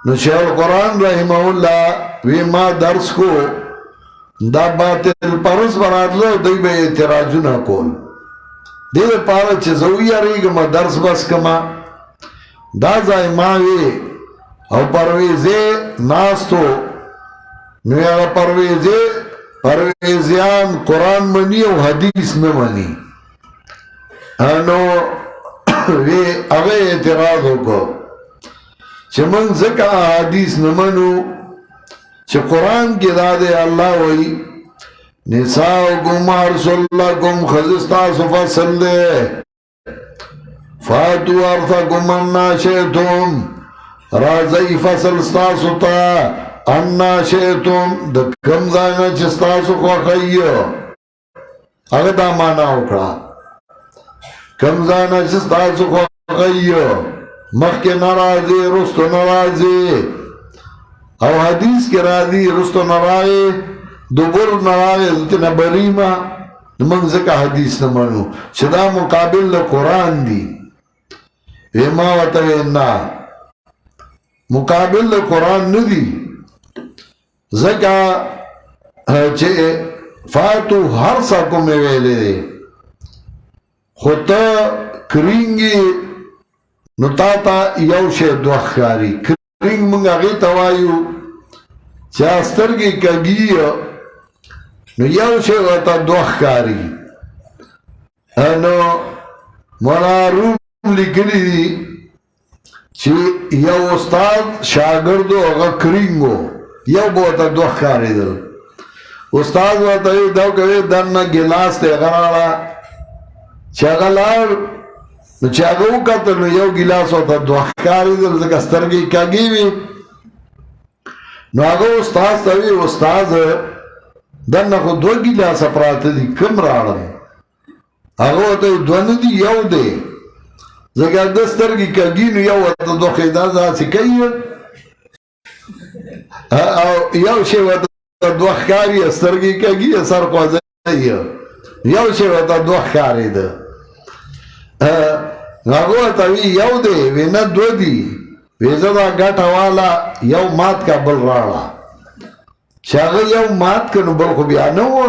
نو شیخ القرآن رحمه الله وی ما درس کو دا باطل پرست براتلو دوی به اعتراضونه کول دې دپاره چې زه ویریږم درس بس کما دا ځای ما وی او پرویزې ناستو نو هغه پرویزیان قرآن مني او حدیث نه مني نو وی هغه اعتراض وکړو چې موږ ځکه حدیث نه منو چې قرآن کې دا دی الله وایي نساؤکم حرث لکم ښځې ستاسو فصل دی فاتو حرثکم انا شئتم راځئ فصل ستاسو ته انا شئتم د کوم ځای نه چې ستاسو خوښوي هغه دا معنا وکړه کوم ځای نه چې ستاسو خوښوي مخکې نه راځي وروستو نه راځي او حدیث کې راځي وروستو نه راغی دوبر نه راغی دلته نه بریمه موږ ځکه حدیث نه منو چې دا مقابل د قرآن دی ما ورته ویل نه مقابل د قرآن نه دی ځکه چې فاتو حرثکم مې ویلی دی خو ته کرینګې نو تا ته یو شی دوه ښکاري کرینګ موږ هغې ته وایو چې سترګې کږي نو یو شی ورته دوه ښکاري نو مولانا روم لیکلی دي چې یو استاد شاګردو هغه کرینګو یو به ورته دوه ښکارېدل استاد ورته وایي دا کوي دننه ګیلاس دی هغه راړه چې هغه لاړ نو چې هغه وکتل نو یو ګیلاس ورته دوه ښکارېدل ځکه سترګې یې کږې وې نو هغه استاد ته وی استاد دنه خو دوه ګیلاسه پراته دي کوم راړم هغه ورته وی دوه نه دي یو دی ځکه د سترګې کږي نو یو ورته دوه ښې دا داسې کوي او یو شی ورته دوه ښکاري سترګې کږي سر خوځوي یو شی ورته دوه ښکارېده هغه ورته وی یو دی وی نه دوه دي وی زه دا ګټه واله یو مات کا بل راړه چې هغه یو مات که نو بل خو بیا نه و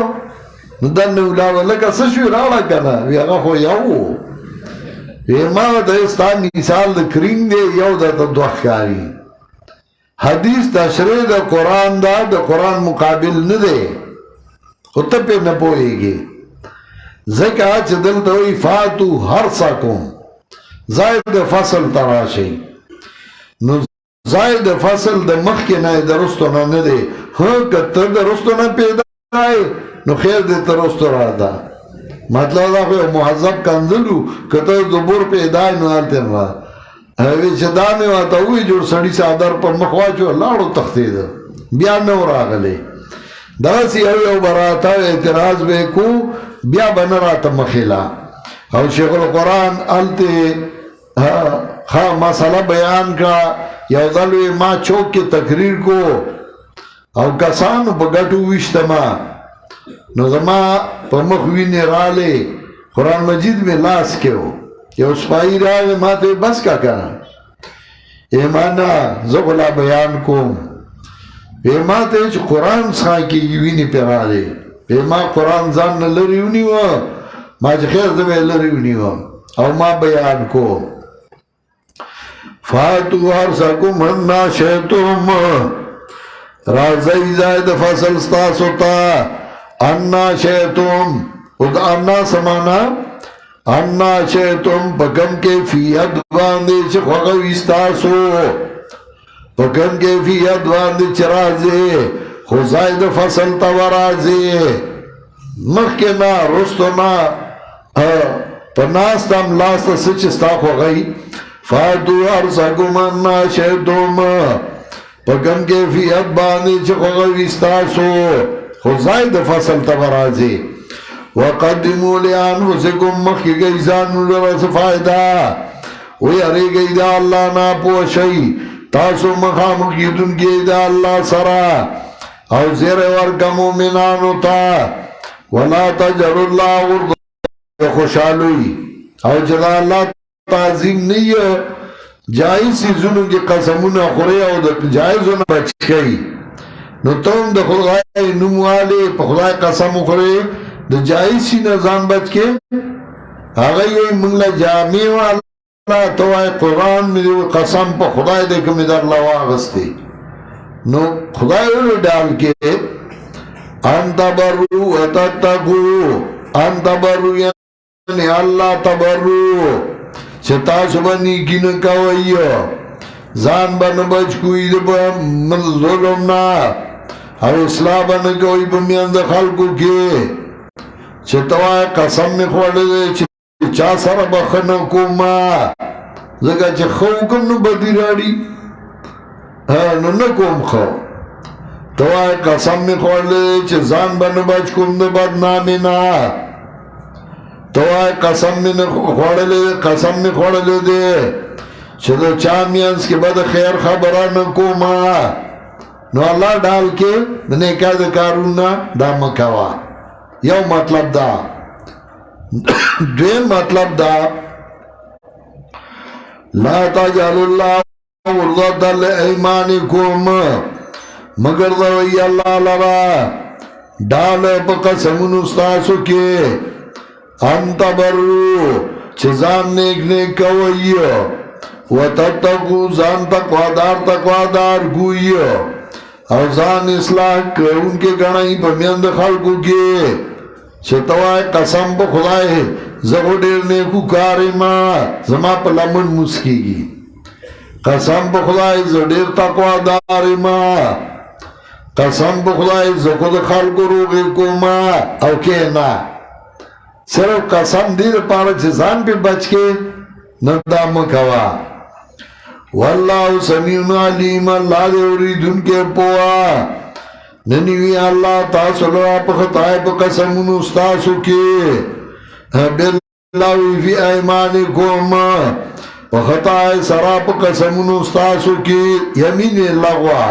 نو دننه ولاړه لکه څه شوي راړه که نه وی هغه خو یو و وی ما ورته ستا مثال د کریم دی یو درته دوه ښکاري حدیث تشریح د قرآن دا د قرآن مقابل نه دی خو ته پرې نه پوهېږې ځکه چې دلته وایي فاتو حرثکم ځای د فصل ته راشئ نو ځای د فصل د مخکې نه د رستو نه نه دی ها که ته د رستو نه پیدا یې نو خیر دې ته رستو راځه مطلب دا خو یو مهذب کنځل و که ته زبور پیدا یې نو هلته نه وی چې دا مې ورته ووایي جوړ سړي څادر پر مخ واچو لاړو تښتېده بیا نه و راغلی دغسې یو به راته اعتراض به یې کو بیا به نه راته مخېله او شیخ القرآن هلته مسئله بیان کړه یو ځل وی ما چوک کې تقریر کو او کسانو په ګټو ویشتما نو زما په مخ وینې رالې قرآن مجید مې لاس کې و یو سپایي راغی ما ته بس کا کنه ایمانا زه خو لا بیان کوم وی ما ته چې قرآن څخه کېږي وینې پرې رالې وی ما قرآن ځان نه لرې ونیوه ما چې خیر زه به یې لرې ونیوم او ما بیان کوم فاتو حرثکم انا شئتم راځئ ځای د فصل ستاسو ته انا شئتم او د انا څه معنا انا شئتم په کوم کیفیت باندې چې خوښه وي ستاسو په کوم کیفیت باندې چې راځئ خو ځای د فصل ته ورځئ مخکې نه رستو نه په ناسته ملاسته څه چې ستا خوښه وي فاتو حرثکم انا شئتم په کوم کیفیت باندې چې خوښه وي ستاسو خو ځای د فصل ته ورځئ وقدموا لانفسکم مخکې کوئ ځانونو لره څه فایده ویریږئ د الله نه پوه شئ تاسو مخامخ کېدونکي د الله سره او زیری ورکړه مؤمنانو ته ولا تجعلوا الله عرضة خوشحالوي او چې د الله تعظیم نه یې جایز څیزونو کې قسمونه خورئ او د جایزو نه بچ کوئ نو ته هم د خدای نوم والې په خدای قسم وخورئ د جایز شي نه ځان بچ کې هغه یې وایي موږ له جامې والا ته وایي قرآن مې قسم په خدای دی که مې درله واخیستی نو خدای ولې ډال کې ان تبرو وتتقو ان تبرو یعنی الله تبرو چې تاسو به نیکي نه کوئ ځان به نه بچ کوئ د ظلم نه او اصلاح به نه کوئ په میانځ خلکو کې چې ته وایې قسم مې خوړلی چې چا سره به ښه نه کومه ځکه چې ښه وکړم نو بدي راړي نو نه کوم ښه ته وایې قسم مې خوړلی چې ځان به نه بچ کوم د بدنامې نه ته وایې قسم مې خوړلی دی چې د چا میانځ کې به د خیر خبره نه کومه نو الله ډال کې د نیکه د کارونه دا مه کوه یو مطلب دا دویم مطلب دا لا تجعلوا الله عرضة لأيمانكم مگر دوی اللہ لرا ڈال پا قسمونو ستاسو کے انتبرو چزان نیک نیک کوئی و تتقو زان تقوادار گوئی او زان اصلاح کرون کے گنائی پا میند خلقو کے چتوائی قسم پا خدای زغو دیر نیکو کاری ما زما پا لمن مسکی گی قسم پا خدای زغو دیر تقواداری ما قسم پا خدای زغو دیر خلقو روغی کو ما او که نا صرف قسم دی پارا چه ځان پی بچ کے ندا مکوا واللہ سمیعون علیم اللہ دے اوریدن کے پوا ننیوی اللہ تاسولو آپ خطائے پا قسمون استاسو کے باللہوی فی ایمانکم پا خطائے سرا پا قسمون استاسو کے یمین لغوا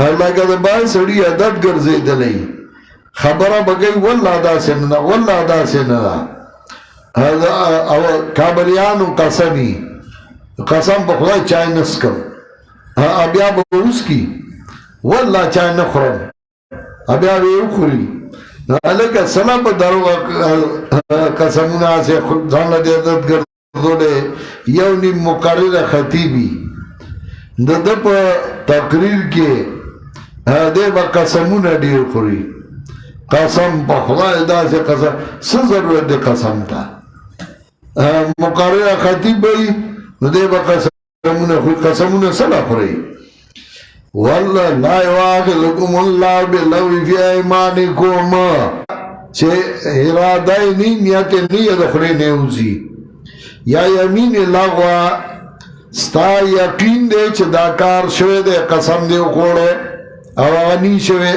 اللہ کا دبائی سڑی عدد گرزے دلی خبرہ بگئی واللہ دا سننا واللہ دا سننا کابلیانو قسمی قسم پا خدای چای نسکم ابیا با اس کی واللہ چای نخورم ابیا بے اخوری لکہ سنا پا درو قسمونا سے خودزان لدی عدد گردو لے یونی مقرر خطیبی دد پا تقریر کے دے با قسمونا دی اخوری قسم پا خدای دا سے قسم سضرورت دے قسم تا مقرر خطیب بھئی دے با قسمون سلا خوری واللہ لا یواخذکم اللہ باللغو فی ایمانکم چھے ارادائی نی نیت نیت خوری نیوزی یا یمین لغوا ستا یقین دے چھے داکار شوے دے قسم دے خوڑے اوانی شوے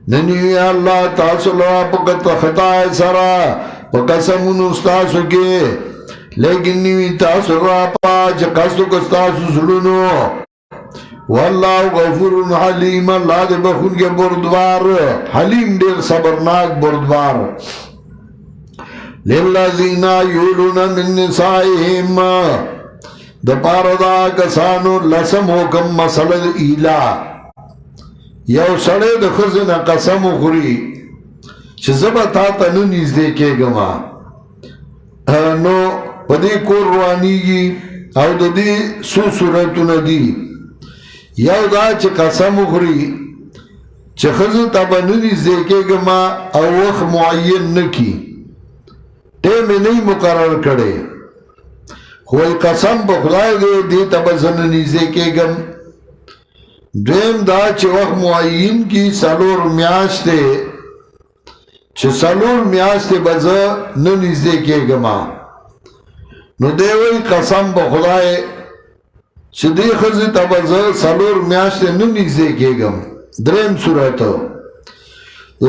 ننیوی اللہ تاسولو پکت خطائے سرا پا قسمون استاسو کے لیکن نیوی تاسو راپا چه قصدو کستاسو سلونو واللہ غفور حلیم اللہ دے بخون کے بردوار حلیم دیر صبرناک بردوار للذین یولون من نسائهم دا پاردا کسانو لسم حکم مسلد ایلا یو سڑے دا خزن قسم خوری چه زبتا تنو نیز دیکھے گما نو پدی کور روانی گی او دا دی سو صورتو ندی یو دا چه قسم اخری چه خزو تابا ندیز دیکھے گما او وقت معین نکی ٹیمی نہیں مقرر کرے خوی قسم پا خدای دے دی تابا زننیز دیکھے گم دویم دا چه وقت معین کی سالور میاشتے چه سالور میاشتے بزا ننیز دیکھے گما نو دیوی قسم با خدای چه دی خزی تبازه سالور میاشت نمیزده که گم درم صورتو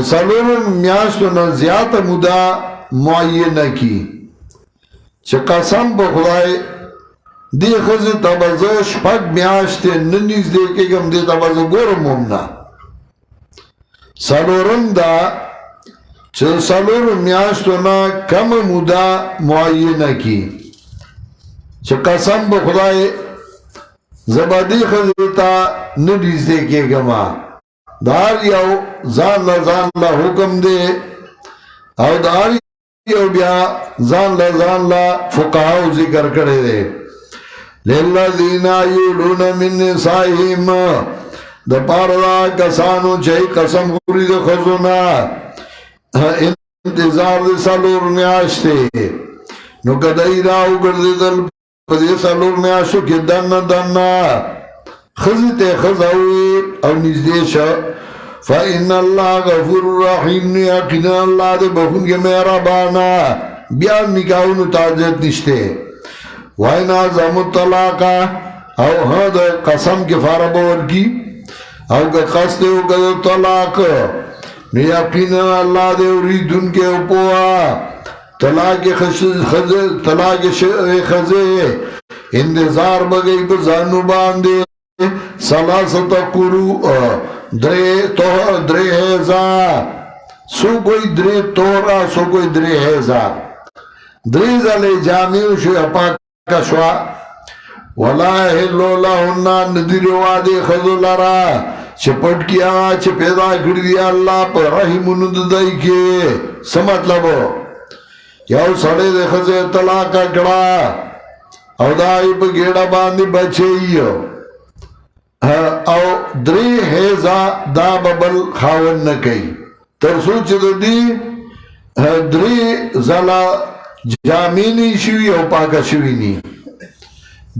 سالور میاشتو نزیاد مودا معینه کی چه قسم با خدای دی خزی تبازه شپک میاشت نمیزده که گم دی تبازه گورم ممنا سالورم دا چه سالور میاشتو نا کم مودا معینه کی چه قسم با خدای زبادی خزیتا ندیز دے کے گما دار یو زان لا حکم دے او دار یو بیا زان لا فقہاو ذکر کرے دے للذین یولون من نسائهم دا پاردا کسانو چاہی قسم خوری دا خزونا انتظار دے سالور میاشتے نو کدائی راو کردے دل پدی سالور میاشو کی دن خزت خزاوی او نزدیشا فإن اللہ غفور الرحیم یقین اللہ دے بخون کے مہربانا بیان نکاونو تاجت نشتے وائن آزام الطلاقا او حد قسم کے فاربور کی او کہ قصد او کہ طلاق یقین اللہ دے اوریدن کے اپوا طلاق خزے انتظار بگئی پر زانو باندے سلاست قرو درے حیزا سو کوئی درے تورا سو کوئی درے حیزا درے زلے جامعو شو اپاکا شوا ولا احلو لہنہ ندیر وادے خزو لرا چپٹ کیا چھ پیدا کردیا اللہ پر رحمون دائی کے سمت لبو یاو سڑے دے خزے طلاقہ کڑا او دائی پا گیڑا باندی بچے او دری حیزا دا ببل خاون نکی ترسو چید دی دری زلا جامینی شوی او پاکا شوی نی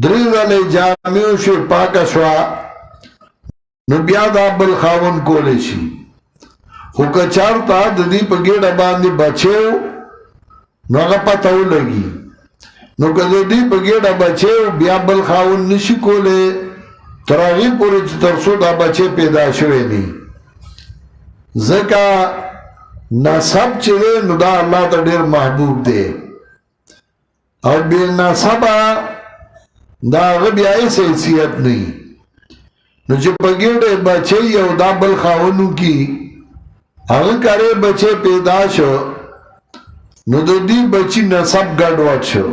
دری زلا جامینی شوی پاکا شوا نو بیا دا بل خاون کولے شی خو که چارتا د دې په ګېډه باندې بچیو نو هغه پته ولګي نو که د دې په ګېډه بچیو بیا بل خاوند نشي کولی تر هغې پورې چې تر څو دا بچی پیدا شوی نه ځکه نسب چې دی نو دا الله ته ډېر محبوب دی او بې نسبه دا هغه بیا هېڅ حیثیت نه وي نو چې په ګېډه بچی او دا بل خاوند وکړي هغه کاری بچه پیدا شو نو د دې بچی نسب ګډوډ شو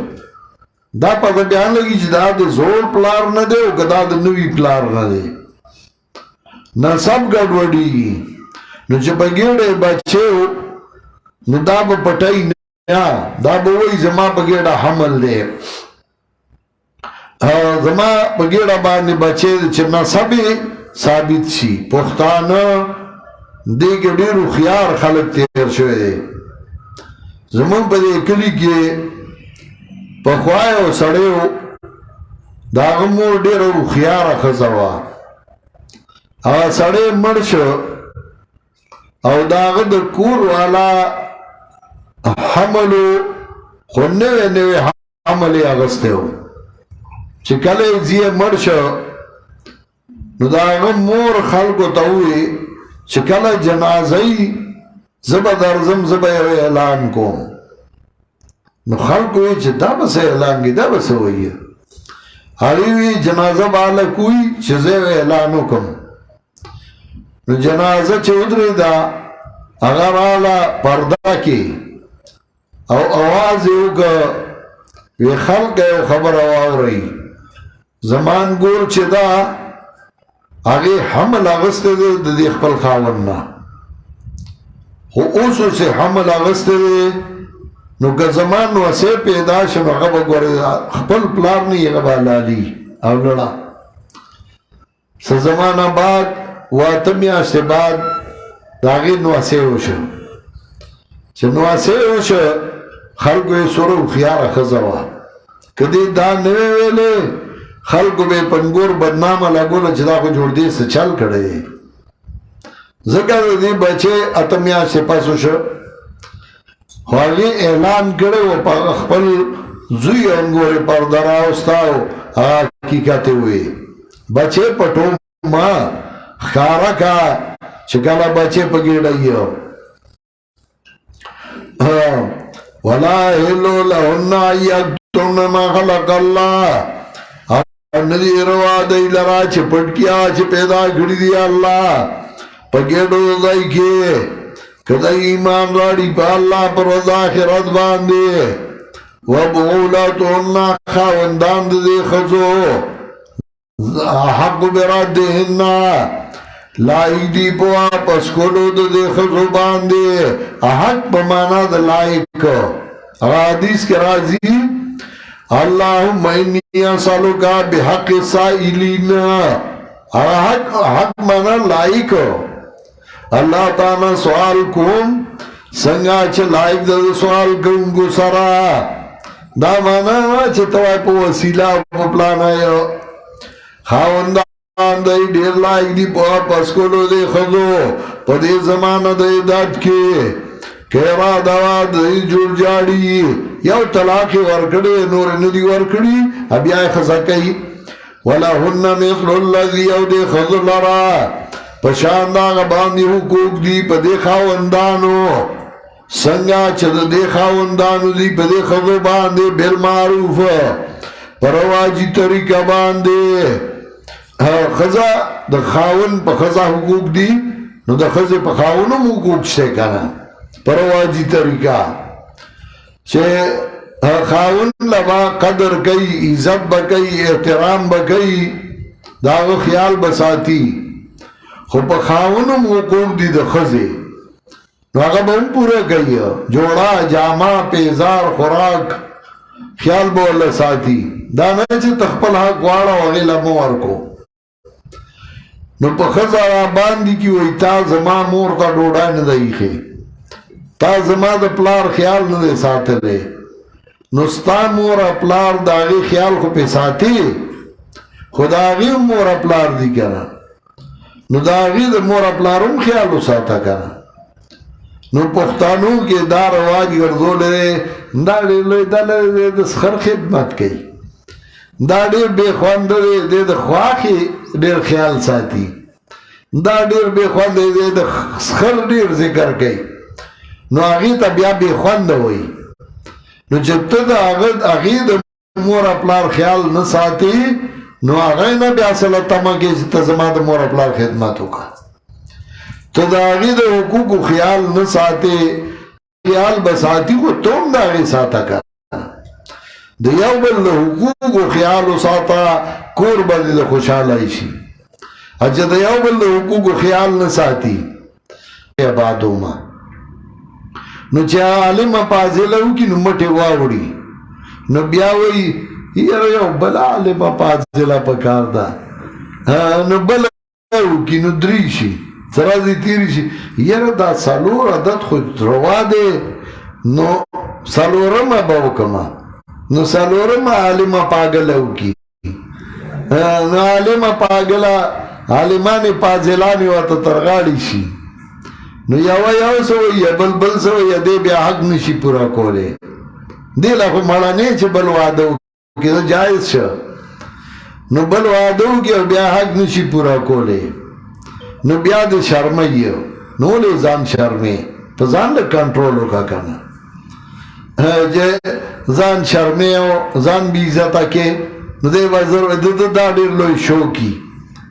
دا پته بیان لګي چې دا د زوړ پلار نه دی او دا د نوي پلار نه دی نسب ګډوډېږي نو چې په ګېډه بچه نو دا به پټی نه دا به وایي زما په ګېډه حمل دی زما په ګېډه باندې بچی چې نسب ثابت شي پښتانه دیگه ډیر هوښیار خلک تیر شوی دی زمونږ په دې کلي کې پخوا یو سړی و د هغه مور ډېره هوښیاره ښځه وه هغه سړی مړ شو او د هغه د کور والا حمل و خو نوی نوی حمل یې اخیستی و چې کله یې ځي مړ شو نو د هغه مور خلکو ته ووایي چې کله جنازه زبا درځم زبا یو اعلان کوم نو خلکو وی چې دا به څه اعلان کې دا به څه وایي هغې وی جنازه به هلک وي چې زه یو اعلان وکړم نو جنازه چې ودرېده هغه راغله پرده کې او اواز یې وکړه وی خلکه یو خبره واورئ زمان ګور چې دا هغې حمل اخیستی دی د دې خپل خاوند نه خو اوس چې حمل اخیستی دی نو که زما نوسی پیدا شي نو هغه به ګورې خپل پلار نه هغه به حلالي او لړه څه زمانه بعد 8 میاشتې بعد د هغې نوسی وشو چې نوسی وشو خلکو یې سوره هوښیاره ښځه وه که دې دا نه وی ویلې خلکو به پنګور بدنامه لګوله چې دا خو جوړ دې څه چل کړی ځکه د دې بچی 8 میاشتې پس وشو خو هغې اعلان کړی و په خپل زوی انګورې پرده راوسته او هغه حقیقت یې ووایي بچی پټو ما ښکاره که چې کله بچی په ګېډه یو ولا یحل لهن ان یکتمن ما خلق الله ندی روا دی لرا چې پټکیا چې پیدا کړی دی الله په ګېډو ځای کې کله ایمان راړي په الله پر ورځ آخرت باندې وبعولتهن خاوندان د دې ښځو حق برادهن لایق دی په واپس کولو د دې ښځو باندې حق په معنا د لایق حدیث کې راځي اللهم انی اسالک بحق السائلین حق معنا لایق الله تعالی سوال کوم څنګه چې لایق د سوال کوونکو سره دا معنا چې توای په وسیله په پلان یو خاوندان دی ډېر لایق دی په واپس کولو د ښځو په دې زمانه د عدت کې کیرا دوا دی جوړ جاړي یو طلاق ورکړي نور نه دی ورکړي بیا ښځه کوي ولهن مثل الذي او دې ښځو لرا په شان د هغه باندې حقوق دي په دې خاوندانو څنګه چې د دې خاوندانو دي په دې ښځو باندې بالمعروف په رواجي طریقه باندې ښځه د خاوند په ښځه حقوق دي نو د ښځې په خاوند هم حقوق شته که نه په رواجي طریقه چې خاوند لبا قدر کوي عزت به کوي احترام به کوي د هغه خیال به ساتي خو په خاوند هم حقوق دي د ښځې نو هغه به هم پوره کوي جوړه جامه پیزار خوراک خیال به ورله ساتي دا نه چې ته خپل حق غواړه او هغې له مه ورکو نو په ښځه راباندې کې وایي تا زما مور ته ډوډۍ نه ده ایښې تا زما د پلار خیال نه دی ساتلی نو ستا مور پلار د هغې خیال خو پې ساتي خو د هغې هم مور پلار دي که نه نو د هغې د مور پلار هم خیال وساته که نه نو پښتانو کې دا رواج ګرځولې دا ډېر د سخر خدمت کوي دا ډېر بې خوند دی د خواښې ډېر خیال ساتي دا ډېر بې خوند دی د سخر ډېر ذکر کوي نو هغې ته بیا بې خونده وایي نو چې ته د هغې د مور پلار خیال نه ساتي نو هغه نه بیا سره تمه کې چې ته زما د مور پلار خدمت وکړه ته د هغې د حقوقو خیال نه ساتې خیال به ساتي خو ته هم د هغې ساته که د یو بل د حقوقو خیال وساته کور به دې د خوشحالی شي چې د یو بل د حقوقو خیال نه ساتي عبادومه نو چې عالمه فاضله وکړي نو مټې واوړي نو بیا وایي یاره یو بل عالمه فاضله پکار ده نو بله وکړي نو درې شي سرازی تیری شي یاره دا څلور عدد خو روا دی نو څلورمه به وکړمه نو څلورمه عالمه پاگله وکړي نو عالمه پاگله عالمانې فاضلانې ورته ترغاړي شي نو یو سوی یا بل سوی یا دی بیا حق نشي پورا کولی دی لا خو مړنی چې بل واده وکړي جایز شه نو بل واده وکړي بیا حق نشي پورا کولی نو بیا د شرمۍ نو ولې ځان شرمې په ځان له کنټرول وکړه که نه چې ځان شرمې او ځان بې عزته کې نو دی به دا ډېر لوی شوقي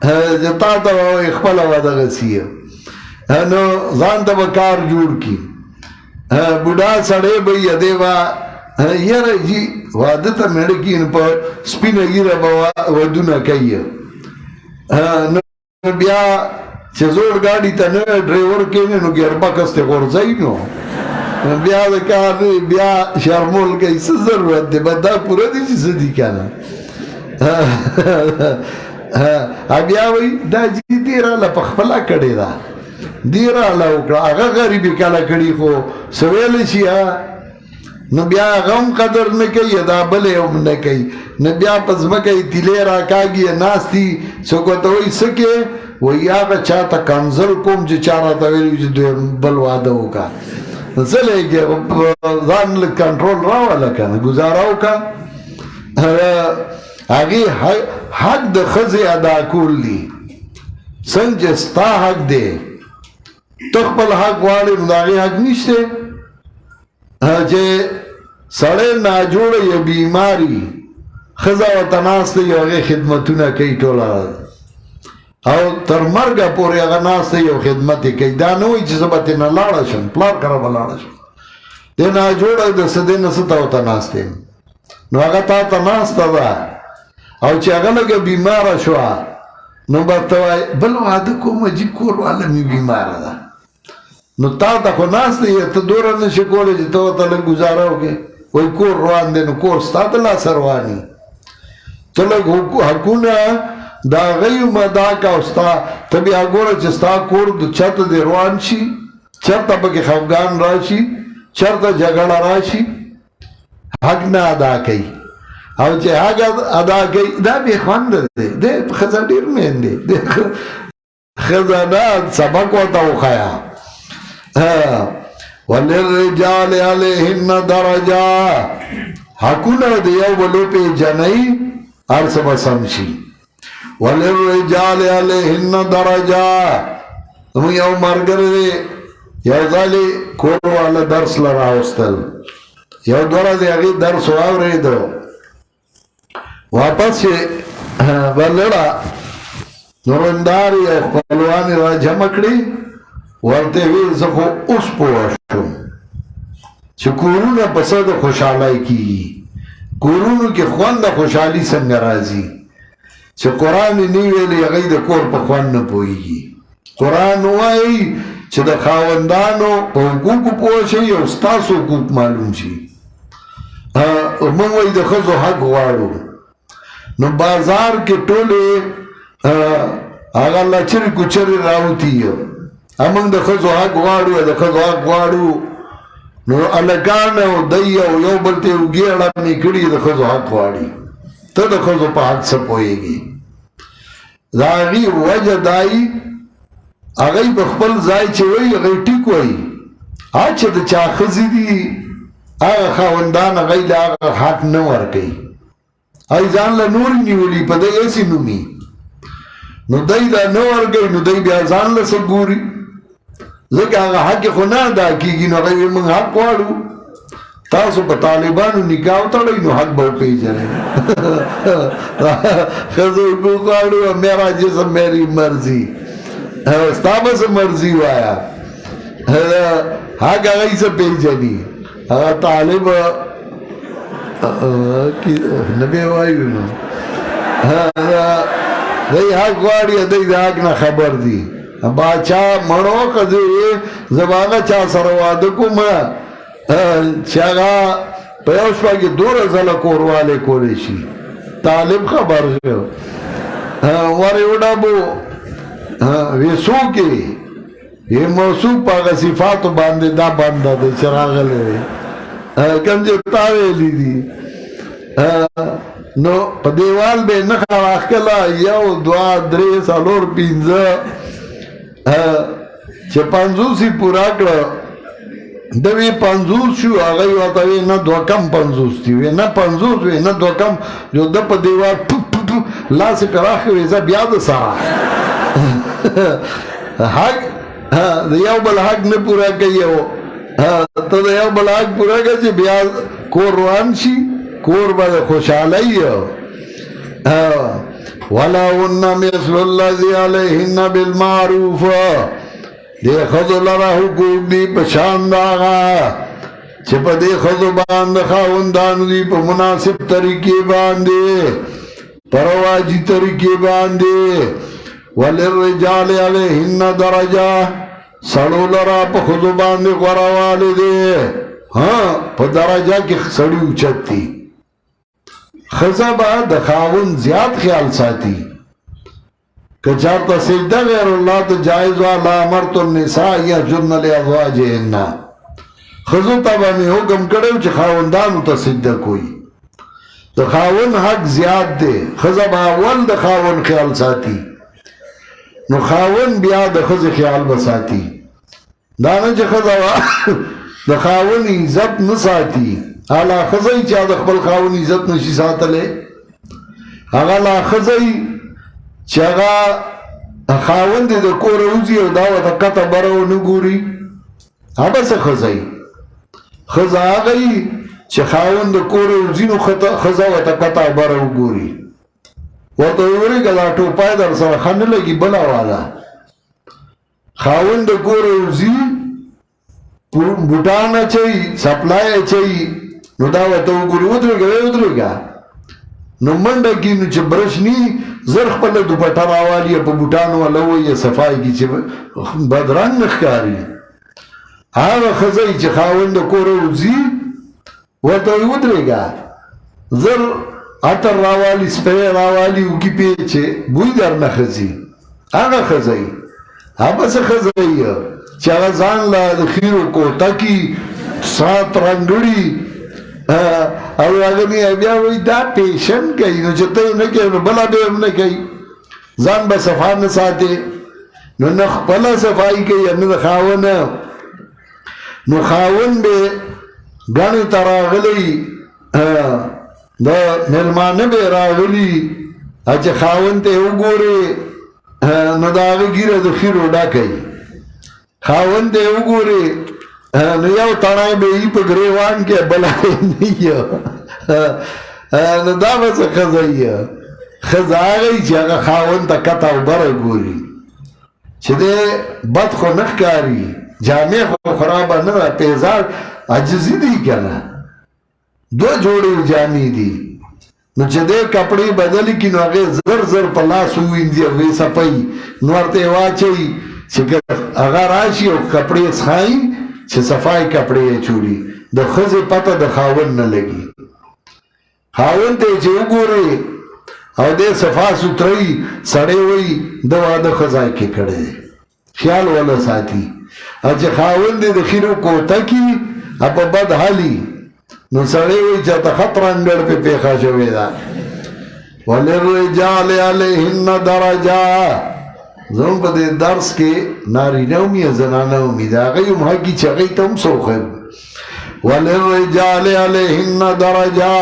چې تا ته به وایي خپله به دغسې نو ځان ته به کار جوړ کړي بوډا سړی به یې دی به یاره جي واده ته مېړه کړي نو په سپینه ږیره به ودونه کوي نو بیا چې زوړ ګاډي ته نه ډرایور کېنې نو ګیربکس ته غورځوي نو بیا د کار بیا شرمول کوي څه ضرورت دی به دا پوره دي چې څه دي که نه بیا وایي دا جي دې راله په خپله کړې ده دې راله وکړه هغه غریبي کله کړي خو څه ویلی شي نو بیا هغه هم قدر نه کوي دا بلې هم نه کوي نو بیا په ځمکه یې تیلې راکاږي ناستي څوک ورته وایي څه کې وایي هغه چا ته کنځل کوم چې چا راته ویلي چې بل واده وکړه څه لږ ځان لږ کنټرول راوله که نه ګزاره وکړه هغې حق د ښځې ادا کول دي څنګه چې ستا حق دی ته خپل حق غواړې نو د هغې حق نشته چې سړی ناجوړه یا بیماري ښځه ورته ناسته یو هغې خدمتونه کوي ټوله او تر مرګه پورې هغه ناسته یو خدمت یې کوي دا نه وایي چې زه به ترې نه لاړه شم پلار کره به لاړه شم دې ناجوړه د څه دی نه څه ته ورته ناست یم نو هغه تا ته ناسته ده او چې هغه لږه بیماره شوه نو به ته وایي بل واده کوم عجیب کور واله مې بیماره ده نو تا ته خو ناست دی ته دوره نشي کولی چې ته ورته لږ ګزاره وکړې وایي کور روان دی نو کور ستا د لاسه روان وي ته لږ حقونه د هغوی مدا که او ستا ته بیا ګوره چې ستا کور چېرته دې روان شي چېرته پکې خفګان راشي چېرته جګړه راشي حق نه ادا کوي او چې حق ادا کوي دا بې خونده دی دی ښځه ډېر مین دی ښځه نه سبق ورته وښیه وللرجال علیهن درجه حقونه د یو بل وپېژنئ هر څه به سم شي وللرجال علیهن درجه زموږ یو ملګری دی یو ځلې کور والا درس له راوستل یو دوه ورځې هغې درس واورېده واپس چې به لړه نو رندارې او خپلوانې را جمع کړي ورته ویل زه خو اوس پوه شوم چې کورونه په څه د خوشحالۍ کېږي کورونو کې خوند د خوشحالي څنګه راځي چې قرآن یې نه ویلي هغوی د کور په خوند نه پوهېږي قرآن وایي چې د خاوندانو په حقوقو پوه شئ او ستاسو حقوق معلوم شي موږ وایي د ښځو حق غواړو نو بازار کې ټولې هغه لچرې کوچرې راوتي موږ د ښځو حق غواړو د ښځو حق غواړو نو هلکان او دی او یو بل ته اوږې اړمې کړي د ښځو حق غواړي ته د ښځو په حق څه پوهېږي د هغې وجه دایي هغوی په خپل ځای چې وایي هغوی ټیک وایي چې د چا ښځې دي هغه خاوندان هغوی له هغه حق نه ورکوي هغوی ځان له نورې نیولي په دی هسې نومي نو دی دا نه ورکوي نو دی بیا ځان له څه ګوري ځکه هغه حق خو نه ادا کېږي نو هغوی وایي موږ حق غواړو تاسو په طالبانو نکاح وتړئ نو حق به وپېژنئ ښځو حقوق غواړو میرا جسم میری مرضي ستا به څه مرضي وایه حق هغوی څه پېژني هغه طالب نه به وایو نو دی حق غواړي دی د حق نه خبر دي باچا مړو ښځې زه به هغه چا سره واده کوم چې هغه په یو شپه کې 2 ځله کوروالی کولی شي طالب خبر شو ورې وډبو وی څوک یې موصوف په هغه صفاتو باندې دا بنده دی چې راغلی دی کوم چې تا ویلي دي نو په دیوال به نښه راښکله 1 2 3 4 5 چې 50 یې پوره کړه د وی 50 شو هغوی ورته وی نه 2 کم 50 دي وی نه 50 وی نه 2 کم جو د په دیوال لاس یې پرې راښکوي زه بیا د سره حق د یو بل حق نه پوره کوي ته د یو بل حق پوره کوه چې بیا کور روان شي کور به خوشحالۍ ولهن مثل الذي عليهن بالمعروف دې ښځو لره حقوق دي په شان د هغه چې په دې ښځو باندې خاوندانو دي په مناسب طریقې باندې په رواجي طریقې باندې وللرجال علیهن درجه سړو لره په ښځو باندې غوره دی په درجه کې سړي اوچت دي ښځه به د خاوند زیات خیال ساتي که چاته سجده غیر الله ته جایز وه لامرت النساء یسجدن لازواجهن ښځو ته به مې حکم کړی چې خاوندانو ته سجده کوي د خاوند حق زیات دی ښځه به اول د خاوند خیال ساتي نو خاوند بیا د ښځې خیال به ساتي دا نه چې ښځه د خاوند عزت نه ساتي هغه ښځه چې د خپل خاوند عزت نشي ساتلی هغه لا ښځه چې هغه خاوند د کوره وځي او دا ورته کته بره ونه ګوري هغه څه ښځه ښځه هغه چې خاوند د کوره وځي نو ښځه ورته کته بره وګوري ورته وورېږه دا ټوپای در سره ښه نه لګي بله واله خاوند د کوره وځي بوټان اچوي سپلای اچوي نو دا ورته وګوري ودرېږه نو منډه کې نو چې برش نی زر خپله دوپټه راوالي په بوټانو والا وایي صفای کې چې بدرنګ نه ښکاري هغه ښځه چې خاوند د کوره وځي ورته وایي ودرېږه زر عطر راوالي سپری راوالي وکي پیچې بوی در نه ښځي هغه ښځه هغه څه ښځه چې هغه ځان له د خیرو کوتکي سات رنګړي او هغه مې بیا وایي دا پیشن کوي نو چې ته یې نه کوې نو بله به هم نه کوي ځان به صفا نه ساتې نو نه خپله صفایي کوي نه د خاوند نو خاوند به ګڼې ته راغلی د مېلمانه به راغلي چې خاوند ته یې وګورې نو د هغه ږیره د خیرو ډکوي خاوند ته یې وګورې نو یو تڼی به یي په ګریوان کې بله نه نو دا به څه ښځه ښځه هغه چې هغه خاوند ته کته او بره ګوري چې دی بد خو نه ښکاري جامې خو خرابه نه ده پیزار عجزي دي که نه 2 جوړې جامې دي نو چې دی کپړې بدلې کړي نو هغې زر زر په لاس ووینځي او ویې صفوي نو ورته یې واچوي چې هغه راشي او کپړې څښایي چې صفای کپړې یې چولي د ښځې پته د خاوند نه لګي خاوند ته چې وګورې او دې صفا سوترهی سړی وایي د واده ښه ځای کې کړی دی خیال وله ساتي او چې خاوند دې د خیرو کوتکي او په بد حالي نو سړی وایي چې ته خط رنګړ پې پېښه شوې ده وللرجال علیهن درجه زمون په دې درس کې نارینه ومي یا زنانه ومي د هغې هم حق چې هغې ته هم څه وښیم وللرجال علیهن درجه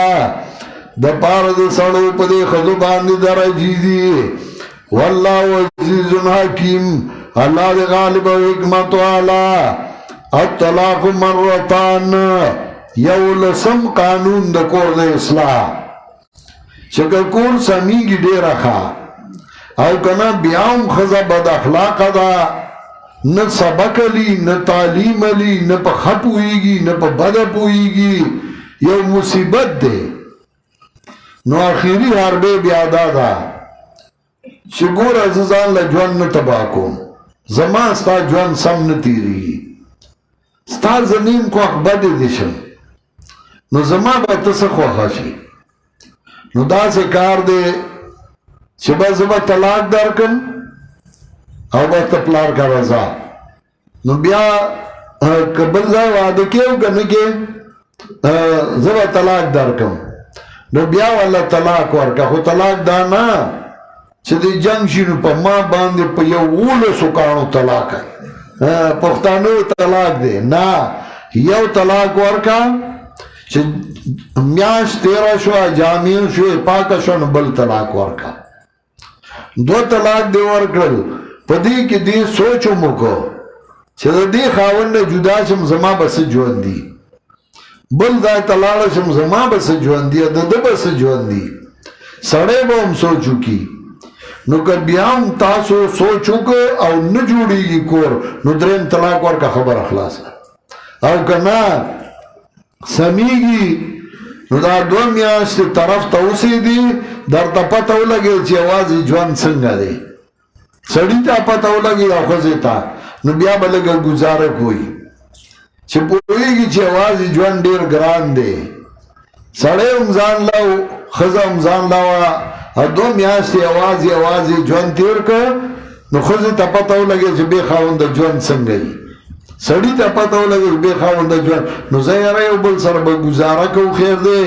د پاره د سړو په دې ښځو باندې درجې دي والله عزیز حکیم الله د غالب او حکمت والا الطلاق مرتان یو لسم قانون د کور د اصلاح چې کور سمیږي ډېره ښه او کنه بیا هم ښځه بد اخلاقه ده نه سبق لی نه تعلیم لی نه په ښه پوهېږي نه په بده پوهېږي یو مصیبت دی نو اخري حربې بیا دا ده چې ګوره زه ځان له ژوند نه تباه کوم زما ستا ژوند سم نه تېرېږي ستا زه نیم خوښ بدې دې شم نو زما به ته څه خوښه شي نو داسې کار دی چې به زه به طلاق درکړم او به ته پلار کا رضا نو بیا که بل ځای واده کې او که نه کې زه به طلاق درکړم نو بیا والا طلاق ورکړه خو طلاق دا نه چې د جنګ شي نو په ما باندې په یو 18 کاڼو طلاق پښتانه طلاق دی نه یو طلاق ورکړه چې میاشت تیره شوه جامع شوې پاکه شوه نو بل طلاق ورکړه دو طلاق دی ورکړل په دې کې دې سوچ هم وکړو چې د دې خاوند نه جدا شم زما به څه ژوند دي بل ځای ته لاړه شم زما به څه ژوند دي د ده به څه ژوند دي سړی به هم سوچ وکړي نو که بیا هم تاسو سوچ وکړو او نه جوړېږي کور نو درېیم طلاق ورکړه خبره خلاصه او که نه سمیږي نو دا 2 میاشتې طرف ته اوسېدي درته پته ولګي چې یوازې ژوند څنګه دی سړي ته پته ولګي او ښځې ته نو بیا به لږه ګزاره کوي چې پوهېږي چې یوازې ژوند ډېر ګران دی سړی هم ځان له ښځه هم ځان له 2 میاشتې یوازې ژوند تېر کړ نو ښځې ته پته ولګي چې بې خاونده ژوند څنګه وي سړی ته پته ولګي چې بې خاونده ژوند نو زه یاره یو بل سره به ګزاره کوو خیر دی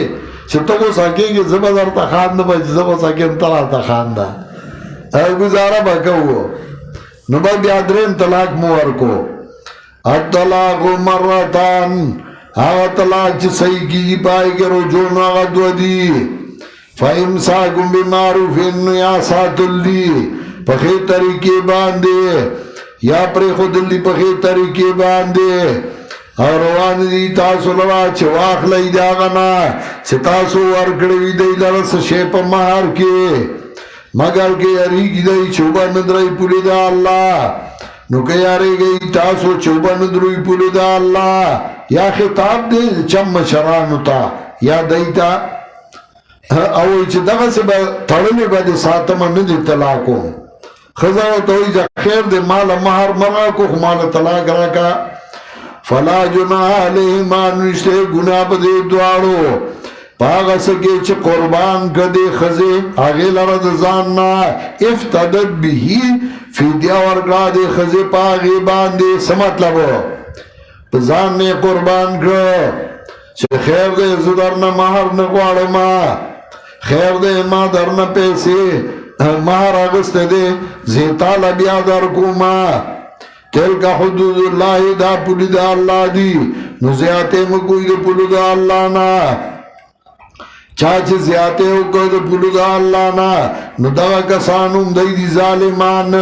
چې ته غوسه کېږې زه به درته خاندم چې زه غوسه کېږم ته راته خانده ګزاره به کوو نو به بیا درېیم طلاق مو ورکو الطلاق مرتان هغه طلاق چې صحیح کېږي په هغې کې رجوع نو هغه 2 دي فامساک بمعروف نو یا ساتل دي په ښې طریقې باندې یا پرېښودل دي په ښې طریقې باندې او روان دي تاسو لره چې واخلئ د هغه نه چې تاسو ورکړی وي دی لره څه شی په مهر کې مګر که یریږي دی چې اوبه نه دروي پولې د الله نو که یریږئ تاسو چې اوبه نه دروي پولې د الله یا خطاب دی چم مشرانو ته یا دی ته او چې دغسې به تړلې به دې ساتمه نه دې طلاق کوم ښځه ورته وایي چې خیر دی ماله مهر مه راکړو خو ماله طلاق راکړه فلا جناح علیهما نشته ګناه په دې دواړو په هغه څه کې چې قربان کړي ښځې هغې لره د ځان نه افتدت به فدیه ورکړه د ښځې په هغې باندې څه مطلب په ځان نه قربان کړه چې خیر دی زه درنه مهر نه غواړم خیر دی ما درنه پیسې مهر اخیستی دی زه یې تاله بیا درکومه تلک حدود الله دا پولی دا اللہ دی نو زیادے مکوئی دا پولو دا اللہ نا چاچے زیادے ہوکوئی دا پولو دا اللہ نا نو دا کسانم دی ظالمان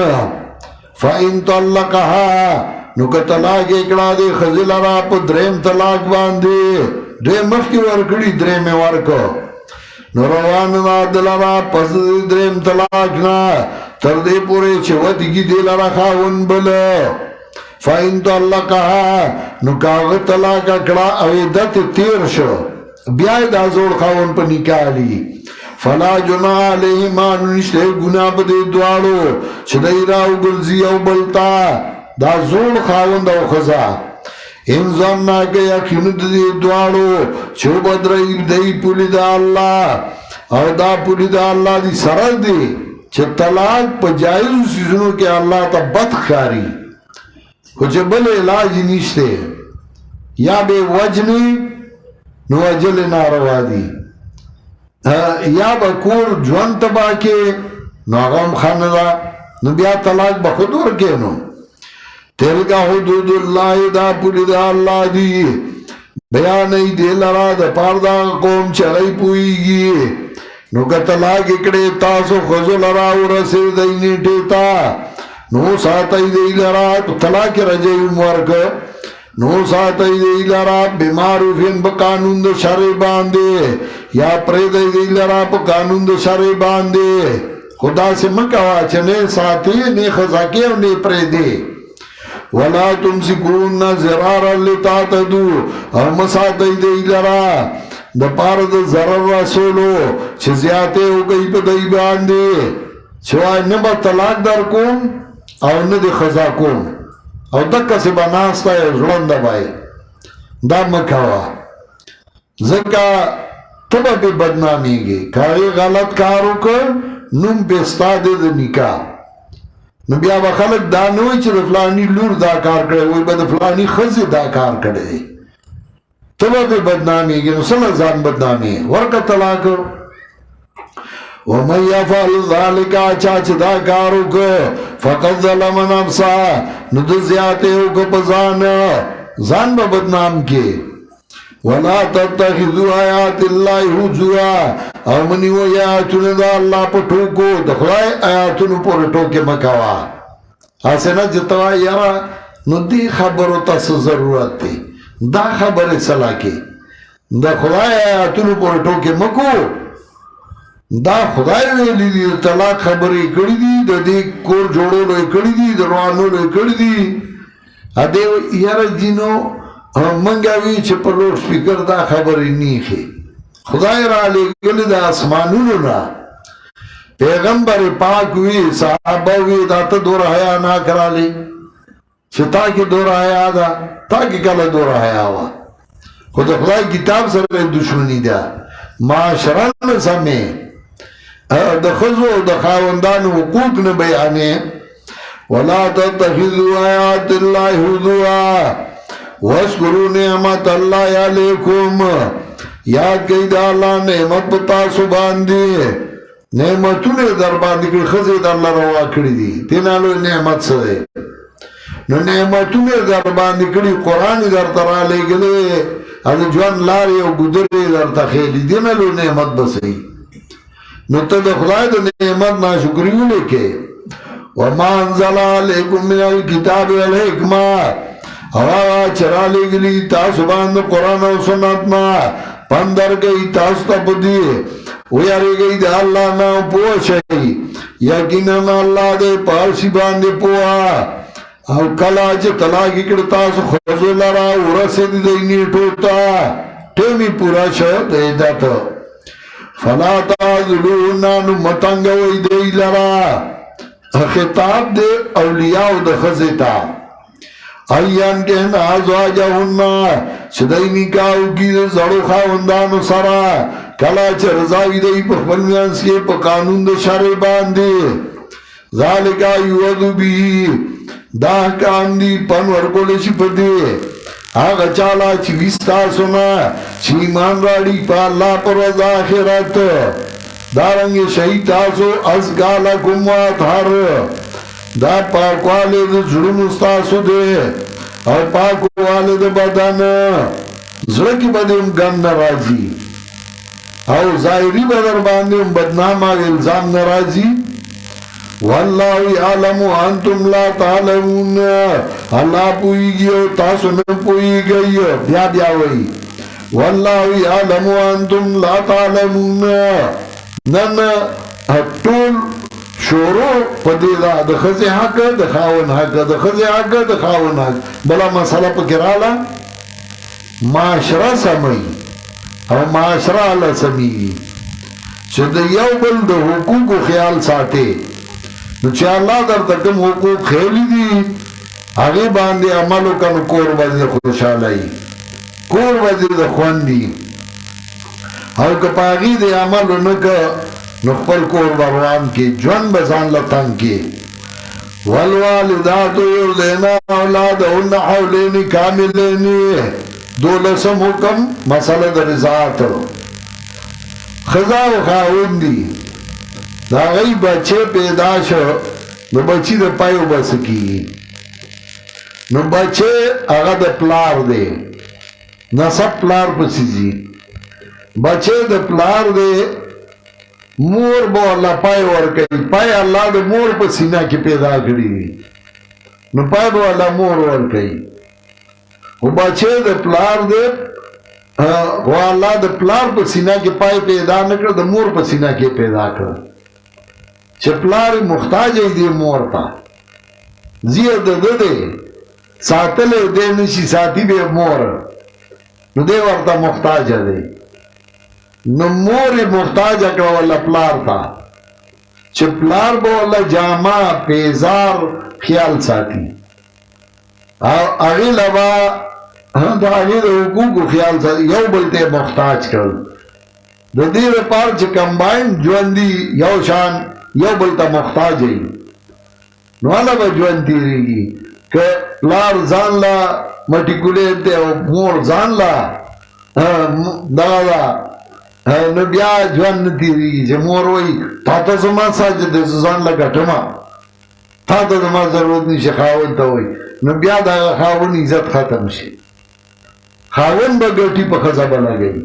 فَإِن طَلَّقَهَا نو که طلاق اکڑا دے خزل را پا درم طلاق باندے درم مخی ورکڑی درم ورکو نو روان نادل را پس درم طلاق نا تردے پورے چوتی کی دل را خاون بل فَإِن طَلَّقَهَا نو کاغ طلاق اکڑا اویدت تیر شو بیاید آزور خاون پا نکالی فلا جناح علیہما نشتے گناہ بدے دوارو چدائی راو گلزی او بلتا دا زور خاوند او خزا انزان ناکے یقیند دے دوارو چو بدرائی دائی پولی دا اللہ او دا پولی دا اللہ دی سرد دے چھ طلاق پا جائزو سیزنو کے اللہ تا بدخاری کچھ بل علاج نشتے یا بے وجنی نو اجل ناروا دی یا با کور جوان تبا کے نو اغام خاندا نو بیا طلاق به خود ورکینو تلکا حدود اللہ دا پولی دا اللہ دی بیانی دی لرا دا پاردا قوم چغی پوئیگی نو که طلاق اکڑے تاسو خزو لرا ورسی دی نیٹیتا نو ساتی دی لرا طلاق رجعی مورک نو ساتی دی لرا بمعروفین پا قانون دا شرع باندے یا پریدی دی لرا پا قانون دا شرع باندے خدا سے مکوا چنے ساتی نی خزاکی و نی پریدی وَلَا تُمْسِكُونَ زِرَارًا لِتَعْتَدُوا او مساتی دی لرا دا پارد ضرر رسولو چه زیادے ہو گئی پا دی باندے چوائی نبا طلاق در کون او ندی خزا کون او دکا سی بناستا ہے زلند بائی دا مکوا زکا تبا پی بدنامی گی کاری غلط کارو کر نم پیستا دے دا نکاح نو بیا با خلق دا نوی چه دا فلانی لور دا کار کرے وی با دا فلانی خز دا کار کرے تبا پی بدنامی گی نو سلا زان بدنامی ورکا طلاق وَمَنْ يَفْعَلْ ذَلِكَ چاچ دا کارو که فَقَدْ ظَلَمَ نَفْسَهُ نو دا زیادے ہو که پزان زان با بدنام کے وَلَا تَتَّخِذُوا آیات اللَّهِ هُزُوًا او منیو آیاتون دا اللہ پا ٹوکو دا خدای آیاتون پور ٹوکے مکوا آسے نا جتوا یارا نو دی خبرو تاس ضرورت تی دا خبر صلاح کی دا خدای آیاتون پور ٹوکے مکو دا خدای ویلی دی طلاق خبری کڑی دی دا دی کور جوڑو لوی کڑی دی دا روانو لوی کڑی دی دیو یارا جنو منگاوی چه پر لوڈ سپیکر دا خبری نیخی خدای را لے گلی دا اسمانونو نا پیغمبر پاک وی صحابہ وی دا تا دور حیاء نا کرا لے چه تاکی دور حیاء دا تاکی کل دور حیاء وا خود خدای کتاب سر دشمنی دا معاشران سمیں دا خزو دا خاوندان حقوق نبیانے وَلَا تَتَّخِذُوا آیات اللَّهِ هُزُوًا وَاذْكُرُوا نِعْمَتَ اللَّهِ عَلَيْكُمْ یاد گئی دا اللہ نعمت بتاسو باندی نعمتون در باندی کر خزید اللہ روا کری دی تینالو نعمت سدے نو نعمتون در باندی کری قرآن در ترا لے گلے از جوان لاری و گدر در تخیلی دینالو نعمت بسی نو تا دا خدای دا نعمت ناشکریو لے کے وَمَا انزَلَ عَلَيْكُمْ مِنَ الْكِتَابِ وَالْحِكْمَةِ ہوا چرا لے گلی تاسو باند قرآن و سنتنا پندر گئی تاسو تا پدی ویاری گئی دا اللہ نا پوشای یقیناً اللہ دے پارسی باندے پوہا او کلا چه طلاقی کرتاسو خوزو لرا ورسد دی نیٹوتا تیمی پورا شد ایداتا فلا تازلونانو متنگوی دی لرا خطاب دے اولیاء دا خزتا ایان کہنا آزواجہ ہننا چدائی نکاو کی زڑو خواندانو سرا کلا چه رضاوی دی پا خبرمیانس کے پا قانون دا شرع باندے ذالکا یوضو بھی دا کام دی پنور کولشی پا دے آگا چالا چی وستا سنا چی ایمان راڑی پا اللہ پر وز آخرت دارنگی شہید تاسو از گالا کموات ہر دا پاکوالے دا جڑن استاسو دے اور پاکوالے دا بدن زرکی بدیم گم نرازی اور ظاہری بدر باندیم بدنام آگ الزام نرازی واللہ یعلم انتم لا تعلمون اللہ پوئی گئی اور تاسو نے پوئی گئی بیا بیا وئی واللہ یعلم انتم لا تعلمون نن طول شورو پدی دا دخزی حق دخاون حق دخزی حق دخاون حق بلا مسئلہ پکرالا معاشرہ سمی او معاشرہ اللہ سمی چه دا یو بل دا حقوق و خیال ساتے نو چه اللہ در تکم حقوق خیلی دی آگے باندے عملو کنو کور وزی خوشحالی کور وزی دا خوندی او کپاگی دے عملو نکا نخپل کور بروان کی جون بزان لطن کی والوالداتو یردینا اولادهن حولین کاملین دولسم حکم مسئلہ در رضاعت خضا و خاون دی دا غی بچے پیدا شو نو بچی د پایو بس کی نو بچه هغه د پلار دی نسب پلار پسی زی بچه د پلار دی مور با اللہ پای ورکی پای اللہ د مور پا سینہ کی پیدا کری نو پای با اللہ مور ورکی و بچه د پلار دی و اللہ د پلار پا سینہ کی پای پیدا نکر د مور پا سینہ کی پیدا کر چه پلار مختاج دی مور تا زیر د دے ساتل دے نشی ساتی بے مور نو دے ورطا مختاج دے نو مور مختاج اکڑا والا پلار تا چه پلار با والا جامع پیزار خیال ساتی اغی لبا دا اغی دا حقوق خیال ساتی یو بلتے مختاج کر دا دیر پار چه کمبائن جواندی یو شان یو بلتا مختاج ہے نو والا با جواندی رہی کہ پلار زان لا مٹیکولیٹ دے مور زان لا دادا نو بیا جوان تیری چه مور وی تا تا زمان ساجد دے زان لا گٹما تا تا زمان ضرورت نیشه خاون تا وی نو بیا دا خاون عزت ختم شی خاون با گٹی پا خزبا لگئی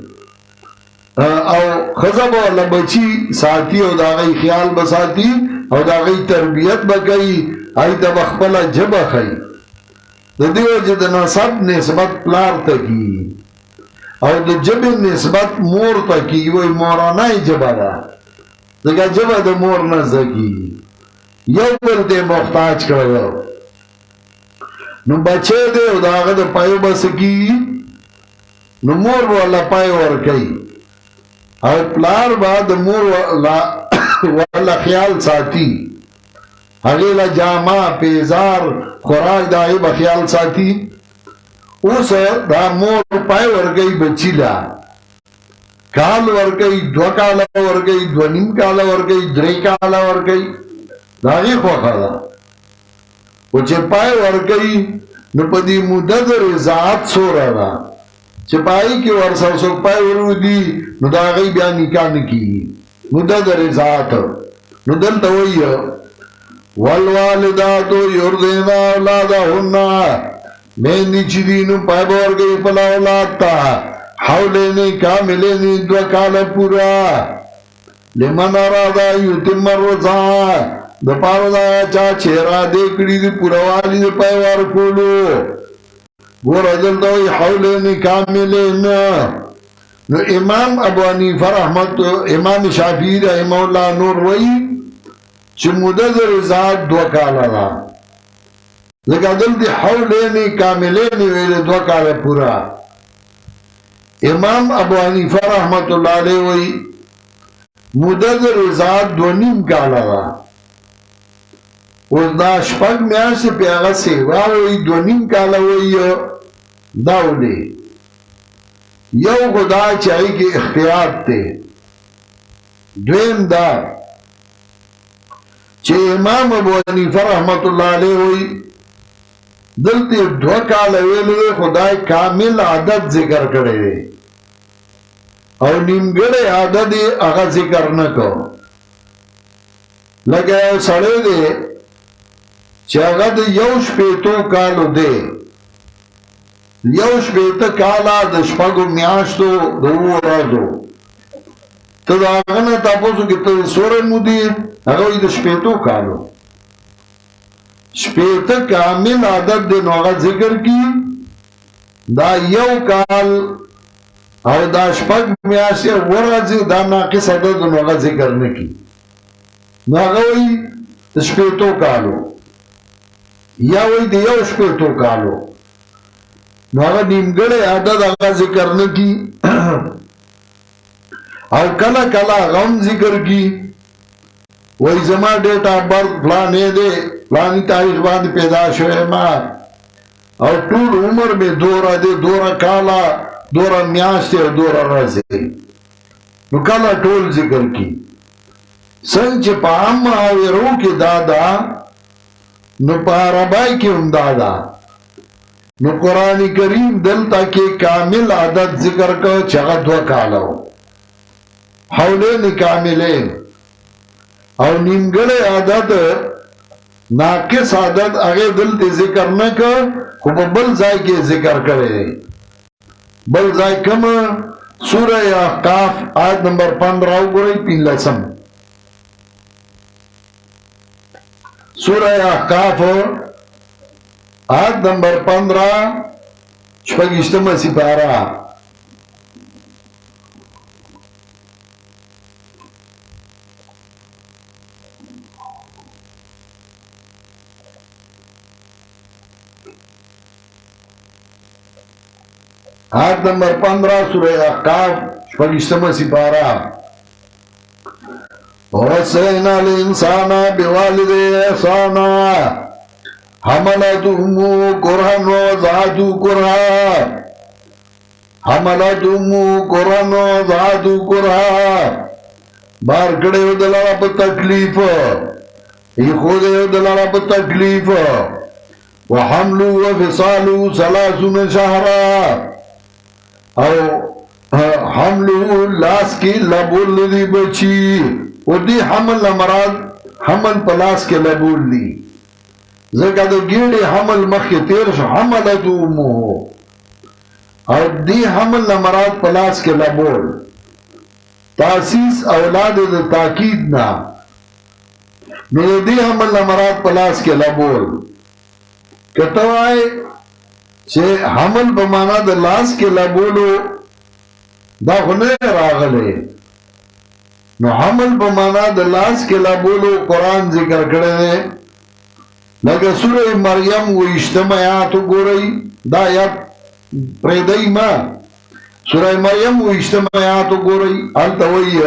او خزبا والا بچی ساتی او دا غی خیال بساتی او دا غی تربیت بکئی آئی دا بخبلا جب خی دا دیو جه دا نصب نسبت پلار تا کی او دا جب نسبت مور تا کی وی مورانای جبا دا دکا جبا دا مور نزدکی یو بلتے مختاج کرو نو بچے دے او دا آغا دا پایو بسکی نو مور والا پایو ورکی او پلار با دا مور والا خیال ساتی اغیلا جامع پیزار خوراک دائی بخیال ساتی اس دا مور پای ورگئی بچی لا کال ورگئی دو کالا ورگئی دو نیم کالا ورگئی دری کالا ورگئی داغی خوخا دا وچه پای ورگئی نو پا دی مدد رضاعت سو رہا چه پایی که ورسا سو پای ورو دی نو داغی بیا نکان کی مدد رضاعت نو دلتا وی والوالداتو یردینا اولادهن میں نیچی دینو پای بور گئی پلا اولاد تا حولینی کاملینی دو کال پورا لمن ارادا یتم الرضاع دا پارو دا چا چهرا دیکڑی دی پوروالی دی پای وار کولو گور اجل دوی حولینی کاملین نو امام ابو حنیفہ رحمت امام شافعی رحمہ اللہ نور وی چه مدد رضاعت دو کالا دا لکه دل دی حولینی کاملینی ویلی دو کالا پورا امام ابو حنیفہ رحمت اللہ علیہ وی مدد رضاعت دو نیم کالا دا اس دا شپک میاسی پیاغا سیوا وی دو نیم کالا وی داولی یو خدا چاہی کی اختیار تے دویم دا چه امام ابو حنیفہ رحمت اللہ علیہ ہوئی دلتی دو کال ویلو دے خدای کامل عدد ذکر کرے دے او نیمگڑے عدد اغا ذکر نکو لگے سڑے دے چه اغا دے یوش پیتو کالو دے یوش پیتا کالا دشپاگو میاشتو دو رازو تو دا آغانا تاپوسو که تو سورن مدیر اگوی دا شپیتو کالو شپیتا کامل عدد دے نوغا ذکر کی دا یو کال او دا شپک میاسی ورازی دا ناقص عدد نوغا ذکر نکی ناغوی دا شپیتو کالو یا وی دا یو شپیتو کالو نوغا نیمگڑے عدد آغا ذکر نکی او کلا کلا غم ذکر کی وی زمان ڈیٹ آف برد فلانے دے فلانی تاریخ باندھ پیدا شوئے ما او طول عمر میں دورا دے دورا کالا دورا میاشتے اور دورا رزے نو کلا طول ذکر کی سنچ پا اما آوی رو کی دادا نو پا عربائی کی ہم دادا نو قرآن کریم دلتا کے کامل عدد ذکر کو چغد و کالاو حولین کاملین او نیمگڑے عدد ناقص عدد هغه دلته ذکر نه کړ خو په بل ځای کې ذکر کړی بل ځای کوم سوره احقاف آیت نمبر 15 وګورئ 15 سوره احقاف آیت نمبر 15 شپږشتمه سپاره آیت نمبر 15 سورہ احقاف شپږشتمه سپاره ووصينا الإنسان بوالديه إحسانا حملته أمه كرها ووضعته كرها بار کړه دلاره په تکلیف خو دې دلاره په تکلیف وحمله وفصاله 30 شهرا او حمله لاس کی لبول دی بچی او دی حمل مراد حمل پلاس کے لبول دی زکا دو گیڑی حمل مخی تیر شو حملتو امو او دی حمل مراد پلاس کے لبول تاسیس اولاد دی تاکید نا نو دی حمل مراد پلاس کے لبول کتوائی چه حمل بمانا دا لاس کے لبولو دا خونه راغلے نو حمل بمانا دا لاس کے لبولو قرآن ذکر کرنے لگا سورہ مریم و اجتماعاتو گو رئی دا یاد پریدئی ما سورہ مریم و اجتماعاتو گو رئی التوئی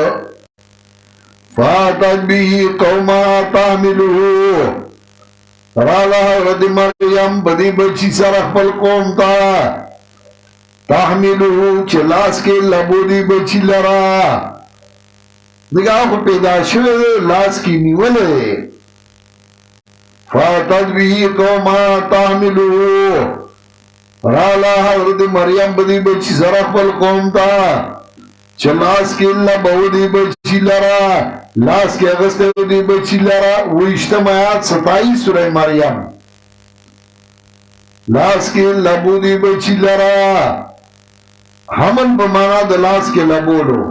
فاتت بھی قوما تعملو رالا رد مریم بدی بچی سرخ پل قوم تا تحملو چلاس کے لبو دی بچی لرا دیکھا آخو پیدا شوئے لاس کی نیولے فاتت بھی قوما تحملو رالا رد مریم بدی بچی سرخ پل قوم تا چلاس کے لبو دی بچی لرا لاس کے اغسطے دی بچی لرا وہ اجتماعات 27 سورہ مریم لاس کے لبو دی بچی لرا حمل بمانا دا لاس کے لبولو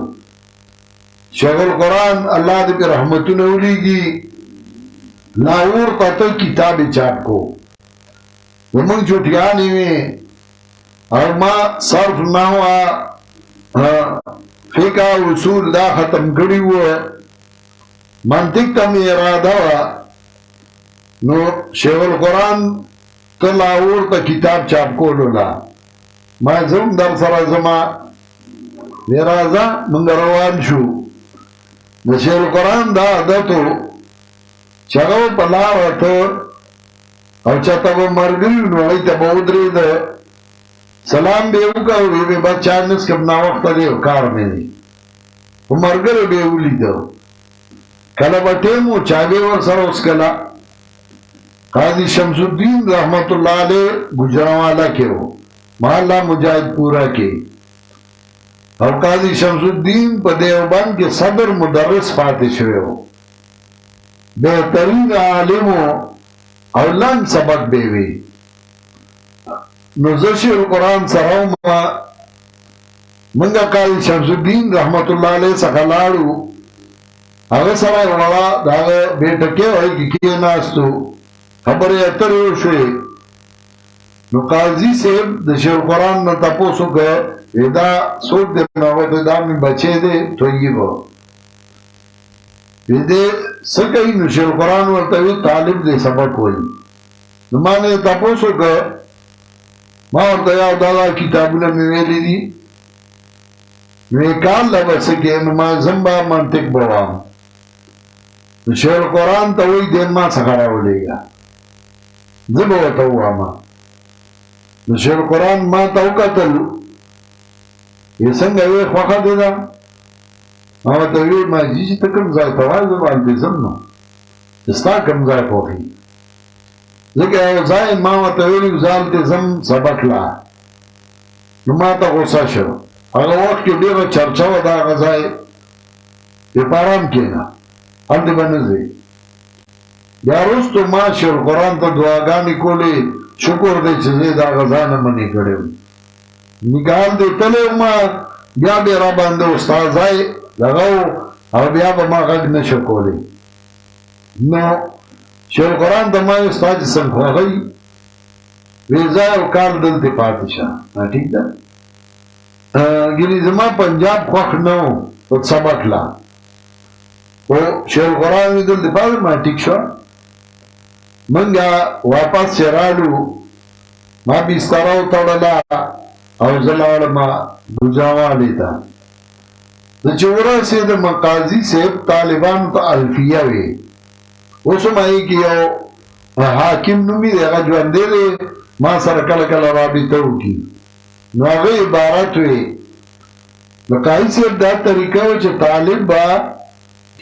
شیخ القرآن اللہ دی پہ رحمتو نولی گی لاہور قطع کتاب چاپ کو ومن چھوٹیانی میں اور ما صرف نہ ہوا فقہ اصول دا ختم کری ہوا منطق تا میں ارادہ ہوا نو شیخ القرآن تا لاہور تا کتاب چاپ کو لولا ما زم در سرازما میرازا منگ روان شو دا شیخ القرآن دا عدتو چگو پلاواتو او چاہتا وہ مرگری نوڑی تا بودری دا سلام بے اوکا ہوئی بے بات چارنس کب نا وقت دے کار میں دی وہ مرگر بے اولی دا کلا بٹیمو چاگے ور سر اس کلا قاضی شمس الدین رحمت اللہ علیہ گجروالا کے ہو محلہ مجاہد پورا کے اور قاضی شمس الدین پا دیوبان کے صدر مدرس فاتح ہوئے ہو بہترین عالم ہو اور لن سبق بے وی نزشی القرآن سراؤ منگا قاضی شمس الدین رحمت اللہ علیہ سخلالو اگر سرائی وڑا داگا بیٹا کیا ہوئی کی کیا ناستو خبری اتر شوئی نو قاضی صاحب دشی القرآن نا تپوسو که ایدا سوک دے نوگت دا میں بچے دے تویی با ایدے سکئی نو شی القرآن ورطاوی طالب دے سبق ہوئی نو مانے تپوسو که ما ورطا یاو دادا کتابونا میں ویلی دی نو ایکال لبا سکے نو ما زنبا منطق بوام نو شی القرآن تاوی دین ما سکراو لے گا زبا وطاو آما نو شیخ القرآن ما تاو قتل یہ سنگا وی خوخا دیدا ما تاوی ما جیجی تا کم زائی توائی زبان دیزم نا استا کم زائی خوخی لیکن او زائی ما تاوی زال دیزم سبق لا نو ما تا غصہ شو اگا وقت کی دیگا چرچاو دا غزائی یہ پارام کینا حل دی بنزی بیا وروسته ما شیخ القرآن ته دعاګانې کولې، شکر دی چې زه دا غذا نه منې کړی وم. نګال دې تللی وم، بیا به را باندې استاذی دغه و او بیا به ما غږ نه شو کولی. نو شیخ القرآن ته ما ویل ستا چې څنګه خوښوي، ویل ځه یو کال دلته پاتې شه. ټیک ده، ګینې زما پنجاب خوښ نه و په سبق لا، خو شیخ القرآن مې دلته پاتې ما ټیک شو. منګه واپس چې رالو، ما بستره وتړله او زه لاړم ګوجراوالې ته. زه چې ورسېدم قاضي صاحب طالبانو ته الفیه وې، اوس هم هغې کې یو حاکم نومي دی، هغه ژوندی دی، ما سره کله کله رابطه وکړي. نو هغه عبارت وې د قاضي صاحب دا طریقه وه چې طالب به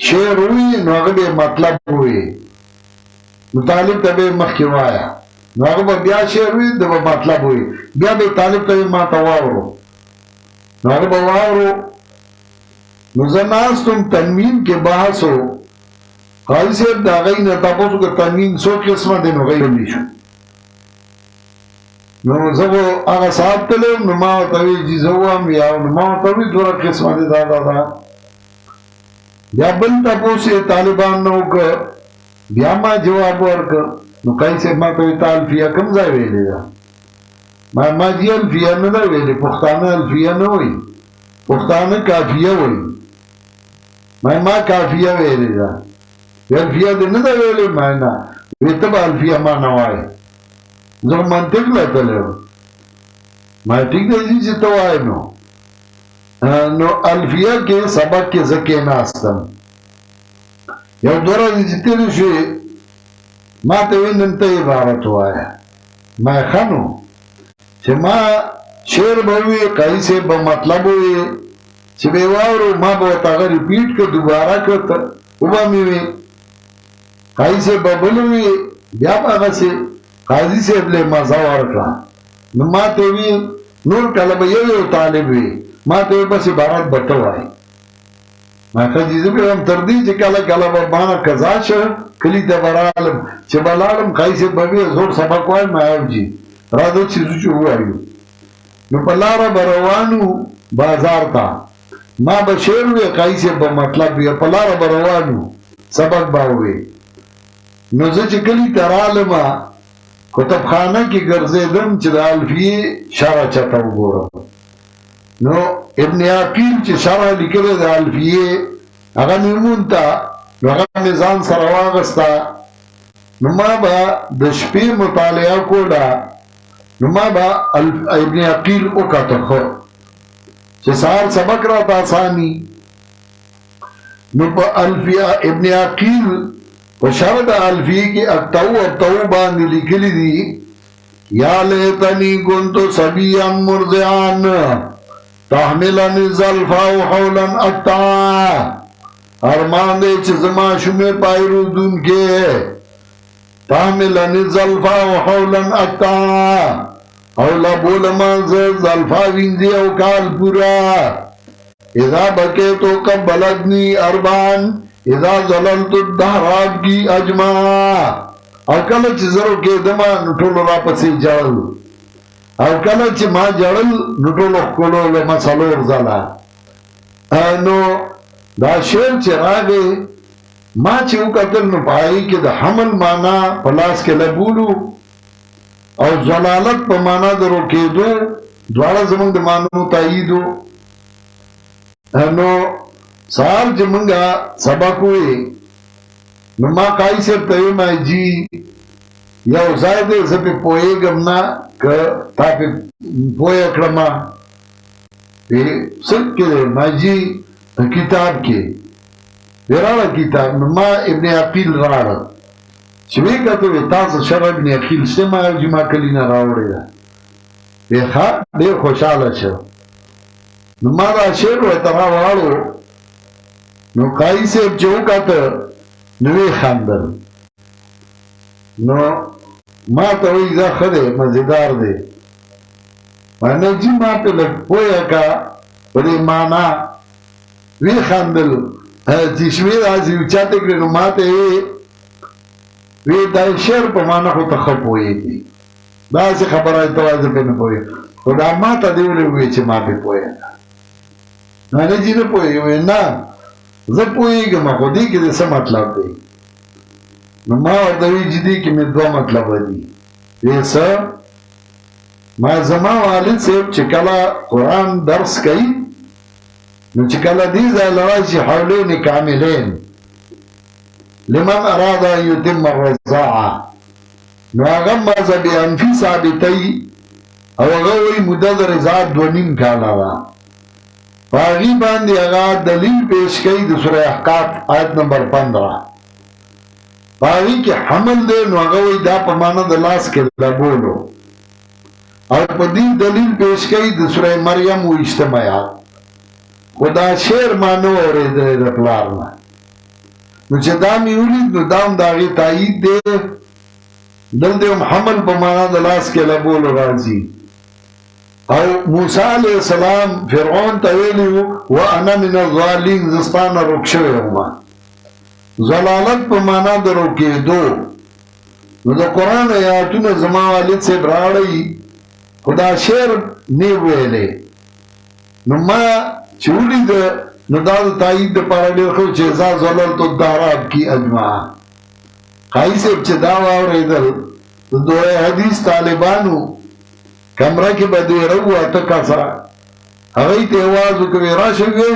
شعر ووایي نو هغه به مطلب ووایي، نو طالب ته به یې مخکې وایه، نو هغه به بیا شعر ووایي د به مطلب ووایي، بیا به طالب ته ما ته واورو، نو هغه به واورو. نو زه ناست وم، تنوین کې بحث و، قاضي صاحب د هغې نه تپوس وکړ تنوین څو قسمه دی، نو هغې بندي شو. نو زه خو هغه ساعت تللی وم، نو ما ورته ویل چې زه ووایم یا، نو ما ورته ویل دوه قسمه دی دا. بیا بل تپوس یې طالبان نه وکړ، بیا ما جواب ورکړ. نو قاضي صاحب ما ته ویل تا الفیه کوم ځای ویلې ده؟ ما جی الفیه نه ده ویلې، پښتانه الفیه نه وایي، پښتانه کافیه وایي. ما کافیه ویلې ده، الفیه دې نه ده ویلې؟ ما نه، ویل ته به الفیه ما نه وایې، زه منطق له تللی وم. ما ټیک دی چې ته وایې. نو الفیه کې سبق کې زه کېناستم، یو دوه ورځې چې تېرې شوې، ما ته ویل نن ته عبارت ووایه. ما یې ښه نو چې ما شعر به ووایي، قاضي صاحب به مطلب ووایي، چې به یې واورو ما به ورته هغه ریپیټ کړ، دوباره کړ، وبه مې وي. قاضي صاحب به بل ووایي، بیا به هغسې قاضي صاحب له مزه ورکړه. نو ما ته ویل نور کله به یو طالب وي، ما ته ویل بس عبارت به ته وایي. ما ښه جي زه به یم تر دې چې کله کله به مانه قضا شه، کلي ته به رالم، چې به لاړم قاضي صاحب به ویل زور سبق وایم، ما یو جي راځه چې زه چې ووایو. نو په لاره به روانو بازار ته، ما به شعر وی، قاضي صاحب به مطلب وی، په لاره به روانو سبق به ووایي. نو زه چې کلي ته رالم، کتابخانه کې ګرځېدم چې د الفیې شرح چاته وګورم. نو ابن عقیل چې شرح لیکلی د الفیې هغه مې ومونده، نو هغه مې ځان سره واخسته. نو ما به د شپې مطالعه کوله، نو ما به ابن عقیل وکته ښه چې سهار سبق راته اساني. نو په الفیه ابن عقیل په شرح د الفیې کې اکتو باندې لیکلي دي، یا لیتنی كنت صبیا مرضعا تحملني الزلفاء حولا اقطعا. ارمان دی چې زما شومې پایرودونکې، تحملني الزلفاء حولا اقطعا، او لبولما زه زلفا وینځي او کال پورا. اذا بکیتو قبلتني اربعا اذا زللت الدهر ابكي اجمع. او کله چې زرو کېدم نو ټولو راپسې جړل، او کله چې ما جړل نو ټولو ښکلولو ما څلور ځله. نو دا شعر چې راغی ما چې وکتل، نو په هغې کې د حمل معنا په لاس کې لبولو او ضلالت په معنا د روکېدو، دواړه زموږ د معنو تاییدو. نو سهار چې مونږه سبق ووایي، نو ما قاضي صاحب ته ویم جي یو ځای دی زه پې پوهېږم نه، که تا پې پوهه کړم. څه کې دی؟ ما جي کتاب کې راړه کتاب. نو ما ابن عقیل راړه، چې ویې کته وی تاسو شرح ابن عقیل شته؟ ما یو جي ما کلي نه راوړې ده. وی ښه، ډېر خوشحاله شو. نو ما دا شعر ورته راواړو، نو قاضي صاحب چې وکته نو ویې خندل. نو ما ته وایي دا ښه دی، مزېدار دی. ما نه جي ما پې لږ پوهه که په دې معنا. ویې خندل چې شمېر داسې اوچتې کړې. نو ما ته یې وی دا شعر په معنا خو ته ښه پوهېږي داسې خبره ته وایي زه پرې نه پوهېږم خو دا ما ته دې ولې ووایي چې ما پرې پوهېږم نه چې نه پوهېږي وایي نه زه پوهېږم خو دې کې د څه مطلب دی نو ما ورته وایي چې دې کې مې دوه مطلبه دي وایي څه ما زما والد صاحب چې کله قرآن درس کوي نو چې کله دې ځای له راشي حولین کاملین لمن اراد ان یتم الرضاعه نو هغه مذهبي انفي ثابتوي او هغه وایي موده د رضاعت 2.5 کاله ده په هغې باندې هغه دلیل پیش کوي د سوره احقاف آیت نمبر 15 په هغې کې حمل دی نو هغه وایي دا په معنا د لاس کې لګولو او په دې دلیل پیش کوي د سوره مریم 20 آیات خو دا شعر ما نه اورېدلی د پلار نه نو چې دا مې ولید نو دا هم د هغې تایید دی دلته هم حمل په معنا د لاس کې لګولو راځي او موسی علیه السلام فرعون ته ویلي و وانا من الضالین زه ستا نه روک شوی وم ضلالت په معنا د روکېدو نو د قرآن آیاتونه زما والد صاحب راوړی خو دا شعر نه ویلی نو ما چې ولیده نو دا د تایید دپاره ډېر ښه چې ذا ضللت الداراب کی اجمعا قایي صاحب چې دا واورېدل د دوی حدیث طالبانو کمره کې به دیره وو اته کسه هغوی ته اواز وکړي راشئ وی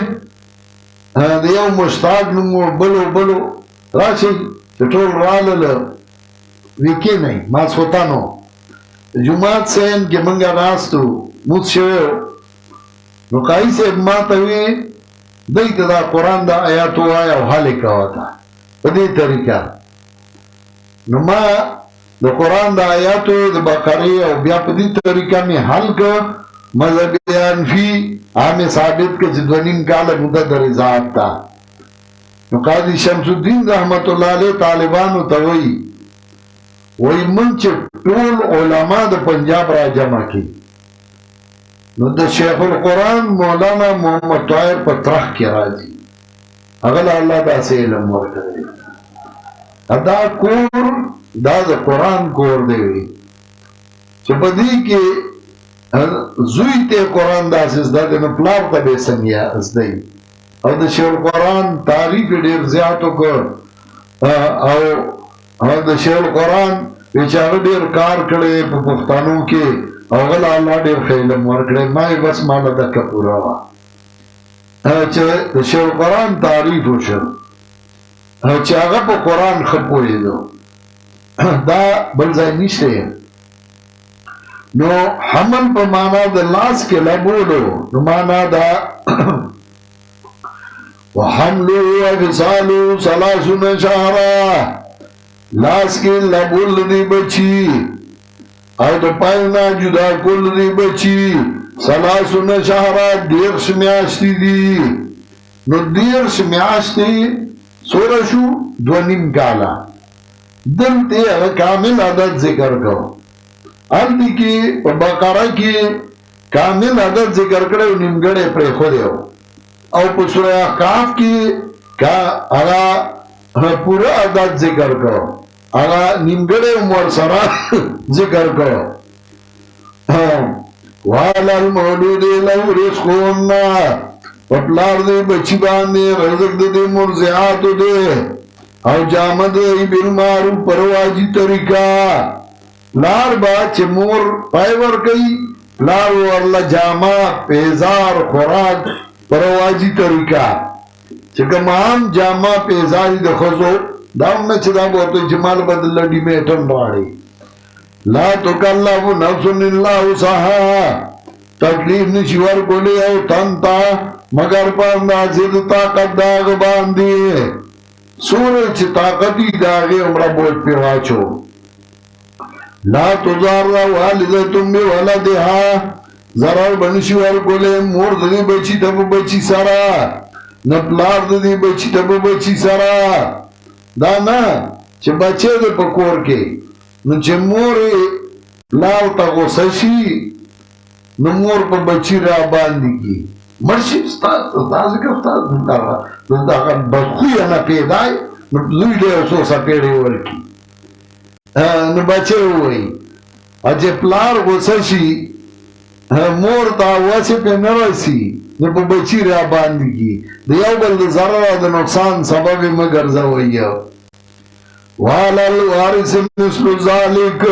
د یو مشتاق نوم و بلو راشئ چې ټول رالله وی کښېنئ ماسخوتن و جومات صحن کې موږ ناست وو مونځ شوی و نو قایي صاحب ما ته وی دی ته دا قرآن دا آیات ووایه او حل یې کوه ته په دې طریقه نو ما د قرآن د آیاتو د بقرې او بیا په دې طریقه مې حل کړ مذهبي انفي هغه ثابت کړ چې 2.5 کاله موده د رضاعت ده نو قاضي شمس الدین رحمت الله علیه طالبانو ته وایي مونږ چې ټول علما د پنجاب را جمع کړي نو د شیخ القرآن مولانا محمد طاهر په ترخ کې راځي هغه له الله داسې علم ورکړی دا کور دا د قرآن کور دی چې په دې کې زوی ته قرآن داسې زده دی نو پلار ته به څنګه زده او د شیخ القرآن تعریف ډېر زیات وکړ او د شیخ القرآن چې هغه ډېر کار کړی په پښتنو کې هغه له الله ډېر ښه علم ورکړی ما یې بس ماله دکه پوره وه چې د شیخ القرآن تعریف وشو چې هغه په قرآن ښه پوهېدو دا بل ځای نشته نو حمل په معنا د لاس کې لګولو نو معنا دا وحملو وفصالو 30 شهرا لاس کې لګول دی بچي او د پاینا جدا کول دی بچي 30 شهرا 10 میاشتې دي نو 10 میاشتې سوره شو 2.5 کاله دلته هغه کامل عدد ذکر کو هلته کې په بقره کې کامل عدد ذکر کړو نیمګړی پرېښودی او په سوره احقاف کې هغه پوره عدد ذکر کو هغه نیمګړی هم ورسره ذکر کو وعلى المولود له رزقهن په پلار دی بچی باندې رزق د مرضعاتو دی او جامه دی بالمعروف پر واجب طریقه لار با چې مور پای ورکوي لار ورله جامه پیزار خوراک پر واجب طریقه چې کوم عام جامه پیزار د ښځو دا هم نه چې دا به ورته چې مال به د لډي میټن غواړي لا تکلف نفس الا وسعها تکلیف نشي ورکولی او تن ته مگر په اندازې د طاقت د هغه باندې څومره چې طاقت وي د هغې هومره بوج پرې واچو لا تضار والدة بولدها ضرر به نشي ورکولی مور د دې بچي ته په بچي سره نه پلار د دې بچي ته په بچي سره دا نه چې بچی دی په کور کې نو چې مور یې پلار ته غوسه شي نو مور په بچي را باندې کي مرشي ستاسو که ستاسو دغه بدخویه نه پیدا نو لوی ډېر څو څپېړې ورکړي نو بچه ہوئی اچھے پلار غصہ شی مور تا واسه په نرسی نو په بچی را باندې کی د یو بل د ضرر او د نقصان سبب مگر زویو والل وارث مثل ذالک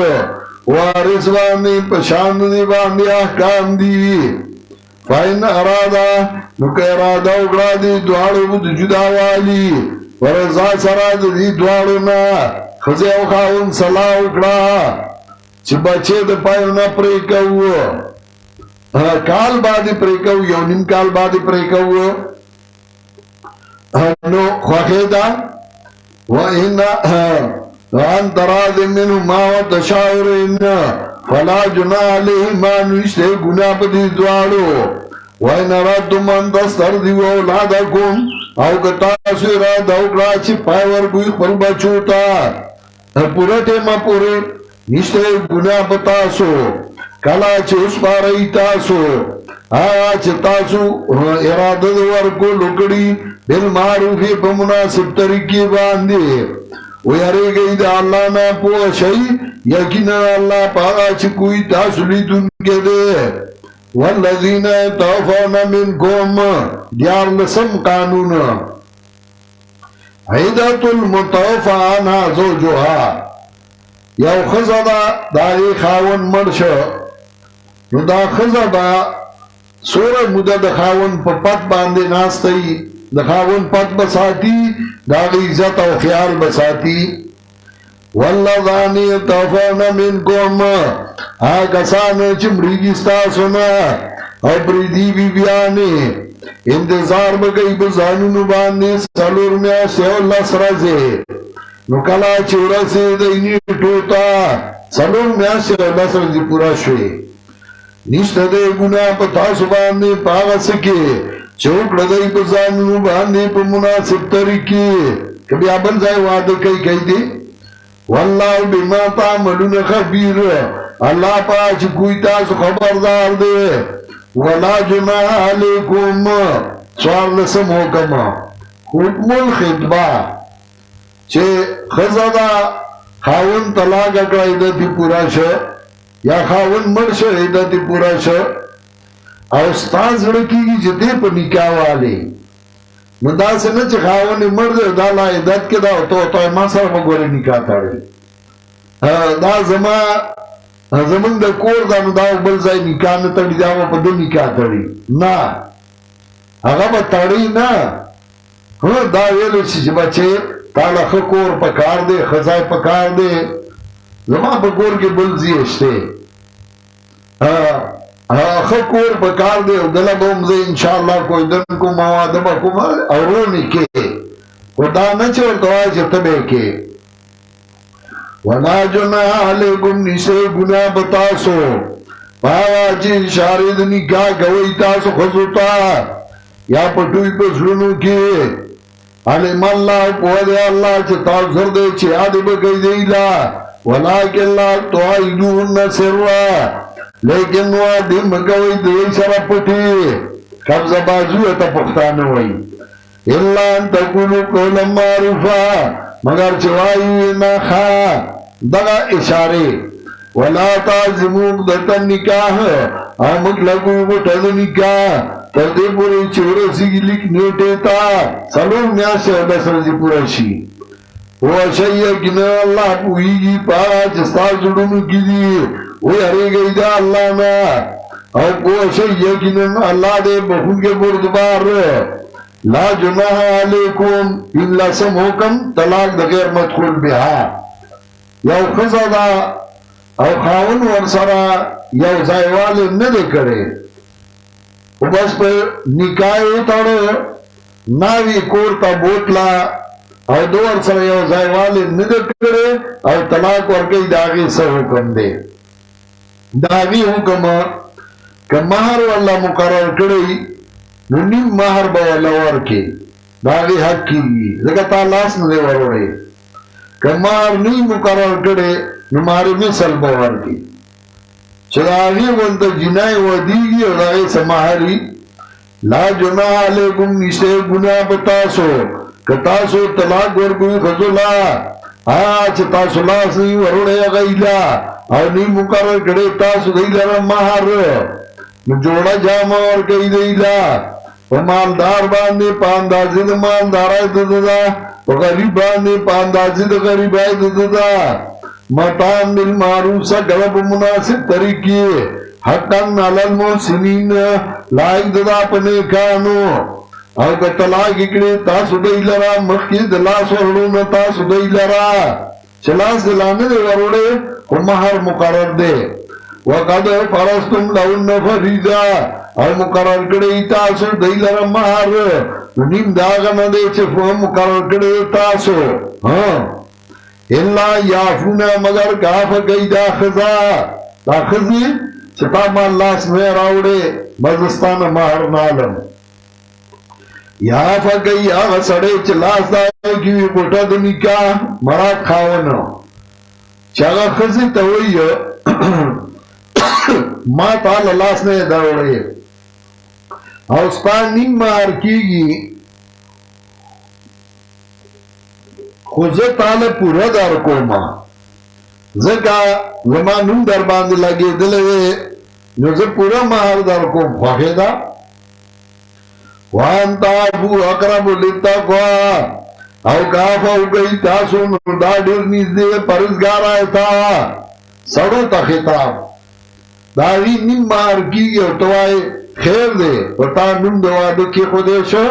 وارث باندې په شان دی باندې احکام دی فاین ارادا نو که ارادا وکړه دی دواړو د جدا والی ورزا سره دی دواړو نه خزه او خاون صلاح وکړه چې بچی د پایو نه پرې کوو کال بعد پریکو یو نیم کال بعد پریکو نو خواخیدا وان تراض منو ما و تشاورین فلا جناح علیه ما نوشتے گناہ پدی دوارو وان ارادتم ان تسترضعوا اولادکم او کتاسو اراده وکړه چې پای ورکوي خپل بچو ته پوره ټیمه پورې نشته ګناه پتاسو کلا چې اوس پاره تاسو چې تاسو اراده ورکو لکړي بالمعروف په مناسب طریقې باندې ویریږئ د الله نه پوه شئ یقینا الله پاک چې کوئی تاسو لیدونکی دی والذین توفون منکم دیارلسم قانون عیدت المتوفى عنها زوجها یو ښځه ده د هغې خاوند مړ شو نو دا ښځه به څومره موده د خاوند په پت باندې ناستی د خاوند پت به ساتي د هغې عزت او خیال به ساتي واللذان یتوفون منکم هغه کسان چې مړېږي ستاسو نه او پرېږدي بیبیانې انتظار به کوي په ځانونو باندې 4 میاشتې او 10 ورځې نو کله چې ورسېدی نیټو ته 4 میاشتې او 10 ورځې پوره شوې نشته دی ګناه په تاسو باندې په هغه څه کې چې وکړه دی په ځانونو باندې په مناسب طریقې که بیا بل ځای واده کوي دی والله بما تعملون خبیر الله پاک چې کوئی تاسو خبردار دی ولا جناح علیکم 14 حکم الخطبه چې ښځه ده خاوند طلاق کړه عدت یې پوره شو یا خاوند مړ شو عدت یې پوره شو او ستا زړه کېږي چې دی په نکاح والی نو داسې نه چې خاوند یې مړ دی دا لا عدت کې ده او ته ما سره به ګورې نکاح تړې دا زمونږ د کور ده نو دا بل ځای نکاح نه تړي دا به په ده نکاح تړي نه هغه به تړي نه دا ویلی شي چې بچې تاله ښه کور پکار دی ښه ځای پکار دی زما په کور کې بل ځای شته ښه کور پکار دی او دله به هم زه انشاءالله کویدن کوم او واده به کوم او رونې کې خو دا نه چې ورته وایه چې ته به یې کې ولا جناح علیکم نشته ګناه په تاسو په هغه چې اشارې د نکاح کوئ تاسو ښځو ته یا پټوئ په زړونو کې علم الله پوهه الله چې تاسو زر دی چې یاد به کوي دی لا ولکن لا تعیدون سرا لیکن وعده مکوئ دی سره پټي قبضه بازو ته پښتانه وایي الا ان تقولوا قولا معروفا مگر چې وایي نه ښه دغه اشارې ولا تعزموا عقدة النکاح او موږ لګو غوټه د نکاح تر دې پورې چې ورسېږي لیک نیټې ته 4 میاشتې او 10 ورځې پوره شي وشئ یقینا الله پوهېږي په هغه چې ستاسو زړونو کې دي ویریږئ د الله نه او پوه شئ یقینا الله دې بخښونکی بردبار لا جناح علیکم الا سم حکم طلاق د غیر مدخول بها یو ښځه ده او خاوند ورسره یو ځایوالی نه دی کړی خو بس په نکاح یې وتړه ناوې کور ته بوتله او د ورسره یو ځایوالی نه دی کړی او طلاق ورکوي د هغې څه حکم دی د هغې حکم که مهر والله مقرر کړی نو نیم مهر به والله ورکړي د هغې حق کېږي ځکه تا لاس نه دی وروړی که مهر نه مقرر کړی نو مهر مثل به ورکړي چې د هغې غونته جنایي ودیږي او د هغې څه مهر وي لا جناح علیکم نشته ګناه په تاسو که تاسو طلاق ورکوئ ښځو له چې تاسو لاس نه وروړی غیلا او نی مقرر کړی تاسو دی لره مہر نو جوړه جامه ورکوي دی لا په مالدار باندې په اندازې د مالدارۍ دده په غریب باندې په اندازې د غریبۍ دده متان بالمعروف سره په مناسب طریقې حقا علی المحسنین لایق ددا په نیکانو او که طلاق کړي تاسو دی لره مخکې د لاس ورړو نه تاسو دی لره چې لاس دلانه دی وروړی خو مهر مقرر دی وقد فرضتم لهن فریضه او مقرر کړی تاسو دی لره مهر نیم دا هغه نه دی چې مقرر کړی تاسو الا یعفونا مگر کافه کوي دا ښځې چې تا ما لاس نه راوړې مزستانه مهر نه علم یا فکئی آغا سڑے چلاس دائی کیوی بوٹا دو نکاح مراد خاونو چاگا خزی تاوئی ما تالا لاس نے داوڑے اوستا نیم مار کی گی خوزه تالا پورا دار کوما زکا زمانون در باند لگی دلوے نوزه پورا مہر دار کوم خواهی دا وان تعفو اقرب للتقوى او کافو گئی تاسو نو دا ډیر نږدې پرهیزګار آیتا سړو ته خطاب دا وی نیم مار کیږي او توای خیر دی پتا نوم د واده کې خو دې شو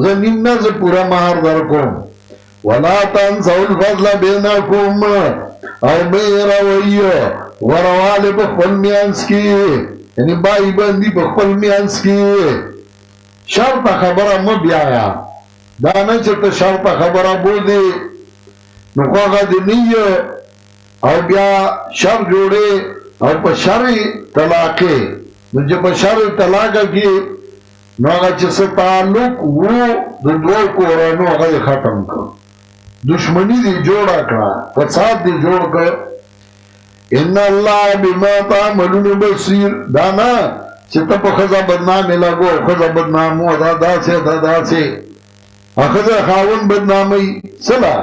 زه نیم نه زه پورا مہر در کوم ولا تنسوا الفضل بینکم او مې رویو ورواله په خپل میانس کې یعنی بای باندې په خپل میانس کې شرط خبره مو بیایا دا نه چې ته شرط خبره بودی نو خواغه دی نیو او بیا شر جوړی او په شرعی طلاقی نو چې په شرعی طلاقه کی نو هغه چې څه تعلق وو د دوه کورانو هغه ختم کړ دشمنی دی جوړه کړه فساد دی جوړ کړ ان الله بما تعملون بصیر دا نه چې ته په ښځه بدنامې لګو ښځه بدنامو دا داسې دا داسې ښځه خاوند بدنامۍ صله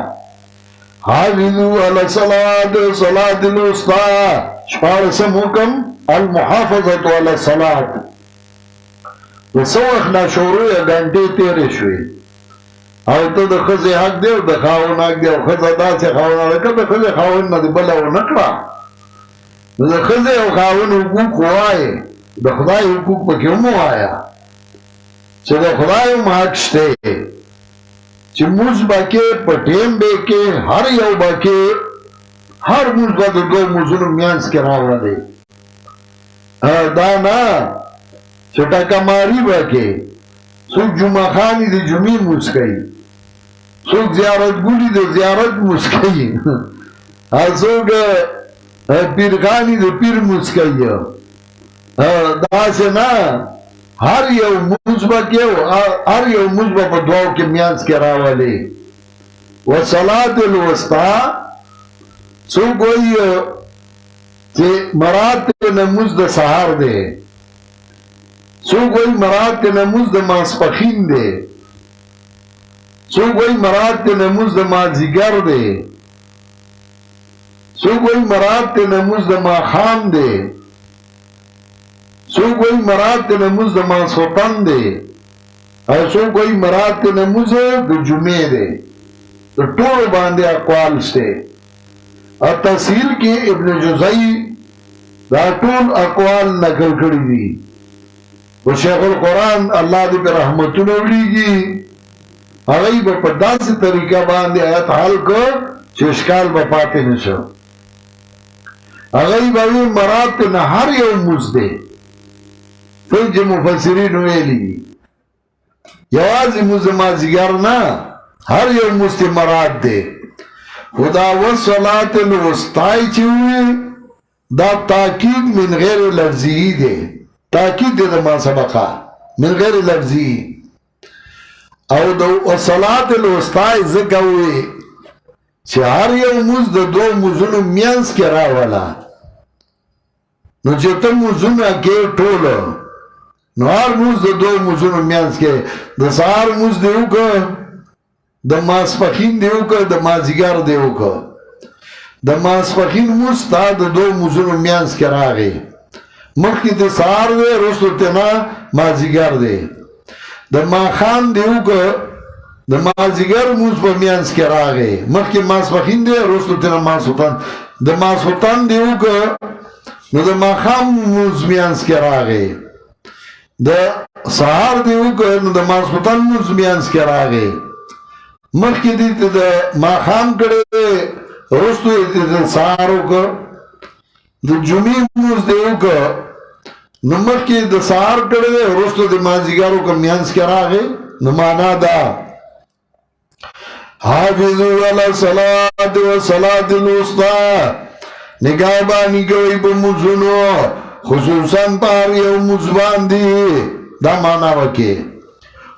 حافظوا علی الصلاة صلاة الوسطی شپاړسم حکم المحافظة علی الصلاة د څه وخت ناشعوري ګنټې تېرې شوې او ته د ښځې حق دی او د خاوند حق دی او ښځه داسې خاوند لکه د ښځې خاوند نه دې بله ونه کړه نو د ښځې او خاوند حقوق ووایې د خدای حقوق پکې هم ووایا چې د خدای هم حق شته چې موږ به کې په ټیم به کې هر یو به کې هر موږ به د دوه موږونو میانس کې راوړی دا نه چې ټکماري به کې څوک جمعه خاني د جمعې موږ کوي څوک زیارت ګولي د زیارت موږ کوي څوک پیرخاني د پیر موږ کوي داسې نه هر یو مثبت یو هر یو مثبت په دعاو کې میانس کې راولي وصلاة الوسطی څوک وایي چې مراد ته نموز د سهار دی څوک وایي مراد ته نموز د ماسپښین دی څوک وایي مراد ته نموز د مازدیګر دی څوک وایي مراد ته نموز د ماښام دی څوک وایي مراد ته نموز د ماسخوتن دی او څوک وایي مراد ته نموز د جمعې دی د ټولو باندې اقوال شته او تفصیل کې ابن جزئی دا ټول اقوال نقل کړي دي او شیخ القرآن الله دې په رحمتونو وړيږي هغه به په داسې طریقه باندې آیت حل کړ چې اشکال به پاتې نشو هغه به مراد ته هر یو موز دی فوج مفسرین ویلی یوازې موز مازدیګر نه هر یو موز مراد دی خدا والصلاة الوسطی چې وي دا تاکید من غیر لفظی دی تاکید دی د ما سبقه من غیر لفظی او د والصلاة الوسطی ځکه وي چې هر یو موز د دوه موزونو میانس کې راوله نو چې ته موزونه کې ټولو نو هر موز د دوه موزونو میانس کې د سهار موز دی وکړه د ماسپخین دی وکړه د مازدیګر دی وکړه د ماسپخین مونځ ستا د دوو مونځونو منځ کې راغی مخکې د سهار دی وروسته تېنه مازدیګر دی د ماښام دی وکړه د مازدیګر مونځ په منځ کې راغی مخکې ماسپخین دی وروسته تېنه ماسخوتن د ماسخوتن دی وکړه نو د ماښام مونځ منځ کې راغی د سهار دی وکړه نو د ماسخوتن مونځ منځ کې راغی مخکې دی د ماښام کړی وروسته یې د سهار وکړه د جمعې مونځ دی وکړه نو مخکې د سهار کړی دی وروسته د مازدیګر وکړه منځ کې راغی نو معنا ده حافظوا علی الصلاة والصلاة الوسطى نگهبانی کوئ په مونځونو خصوصا په هر یو مونځ باندې دا معنا وکړي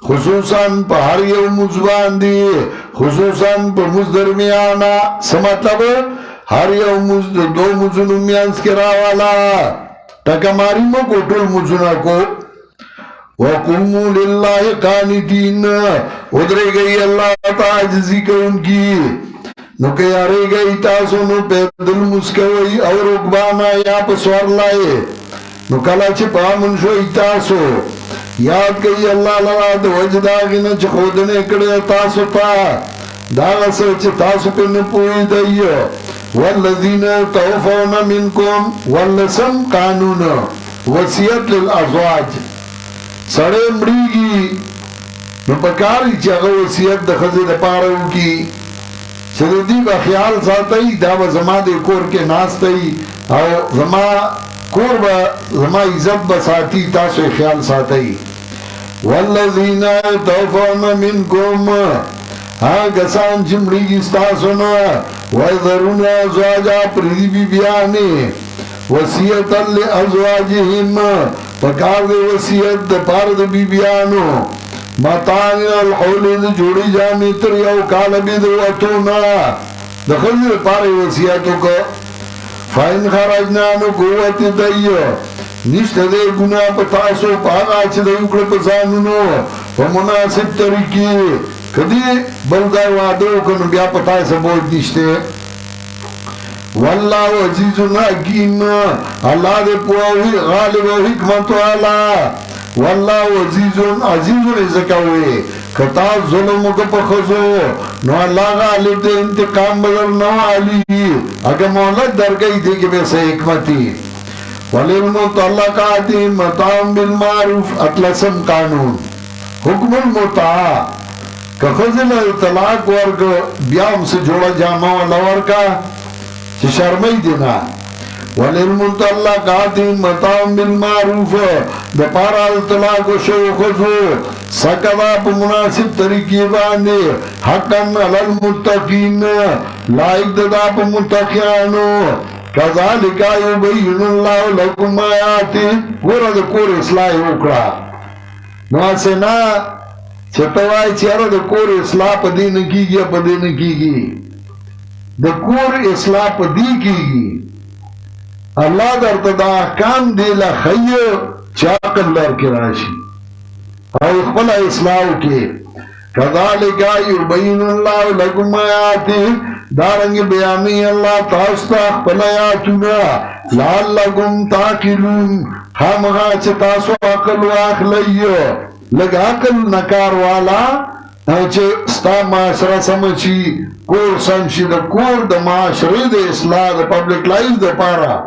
خصوصا په هر یو مونځ باندې خصوصا په مونځ درمیانه څه مطلب هر یو مونځ د دوو مونځونو منځ کې راواله ټکماري مه کو ټول مونځونه کو وقوموا لله قانتین ودرېږئ الله ته عاجزي کوونکي نو که یارېږئ تاسو نو پیدل مونځ کوئ او رکبانه یا په سورلای نو کله چې په امن شوئ تاسو یاد کئی اللہ لرا دا وجد آگینا چه خودنے کڑے تاسو تا داغا سر چه تاسو پر نپوئی دئیو والذین توفون منکم واللسم قانون وصیت للازواج سڑے مڑیگی نو پکاری چه اگا وصیت دا خزی دا پارو کی چه دی با خیال ساتای دا با زما دے کور کے ناستای او زما کور با زما عزت با ساتی تاسو خیال ساتای والذین توفون منکم گسان چمڑی ستاسونا ویذرون ازواجا پردی بی بیانی وصیتا لی ازواجهم پکار دے وصیت دا پارد بی بیانو مطانی الحولی دا جوڑی جامی تر یو کالبی دا وطونا دا خلد پاری وصیتو کا فائن خرجنانو قوت دئیو نشت دے گناہ پتاسو پاگا چھ دے اکڑ پزانونو و مناسب طریقی کدی بلدائی وعدو کنو بیا پتائی سا بوجھ نشتے واللہ عزیزن حکیم اللہ دے پواوی غالب و حکمت والا واللہ عزیزن ازکاوی کتا ظلمو کا پخزو نو اللہ غالب دے انتقام بدل نو علی اگر مولد در گئی دے کہ بیسا حکمتی وللمطلقات متاع بالمعروف اطلسم قانون حکم المتاع کہ خزل طلاق ورگ بیام سے جوڑا جامع والا ورکا چھ شرمی دینا وللمطلقات متاع بالمعروف دپارا طلاق شو خزو سکدا پا مناسب طریقی باندے حقا علی المتقین لائق ددا پا متقیانو کذالکا یبین اللہ لکم آیاتی گورا دا کور اصلاحی اکڑا نو آسینا چھتوائی چیارا دا کور اصلاح پا دی نکی گی پا دی نکی گی دا کور اصلاح پا دی کی گی اللہ در دا احکام دیلا خیو چاقل لر کی راشی او اخبلا اصلاحو کی کذالکا یبین اللہ لکم آیاتی دارنگ بیانی اللہ تاستا اخبلیاتنا لعلکم تاکلون خامغا چه تاسو عقل و اخلیو لگ عقل نکار والا چه ستا معاشرہ سمچی کور سمشی دا کور دا معاشرہ دا اصلاح دا پبلک لائف دا پارا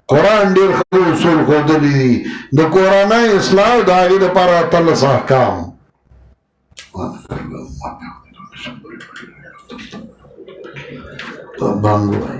قرآن دیر خود اصول خود دی دا قرآن اصلاح دا آگی دا پارا تلس احکام بانگو ہے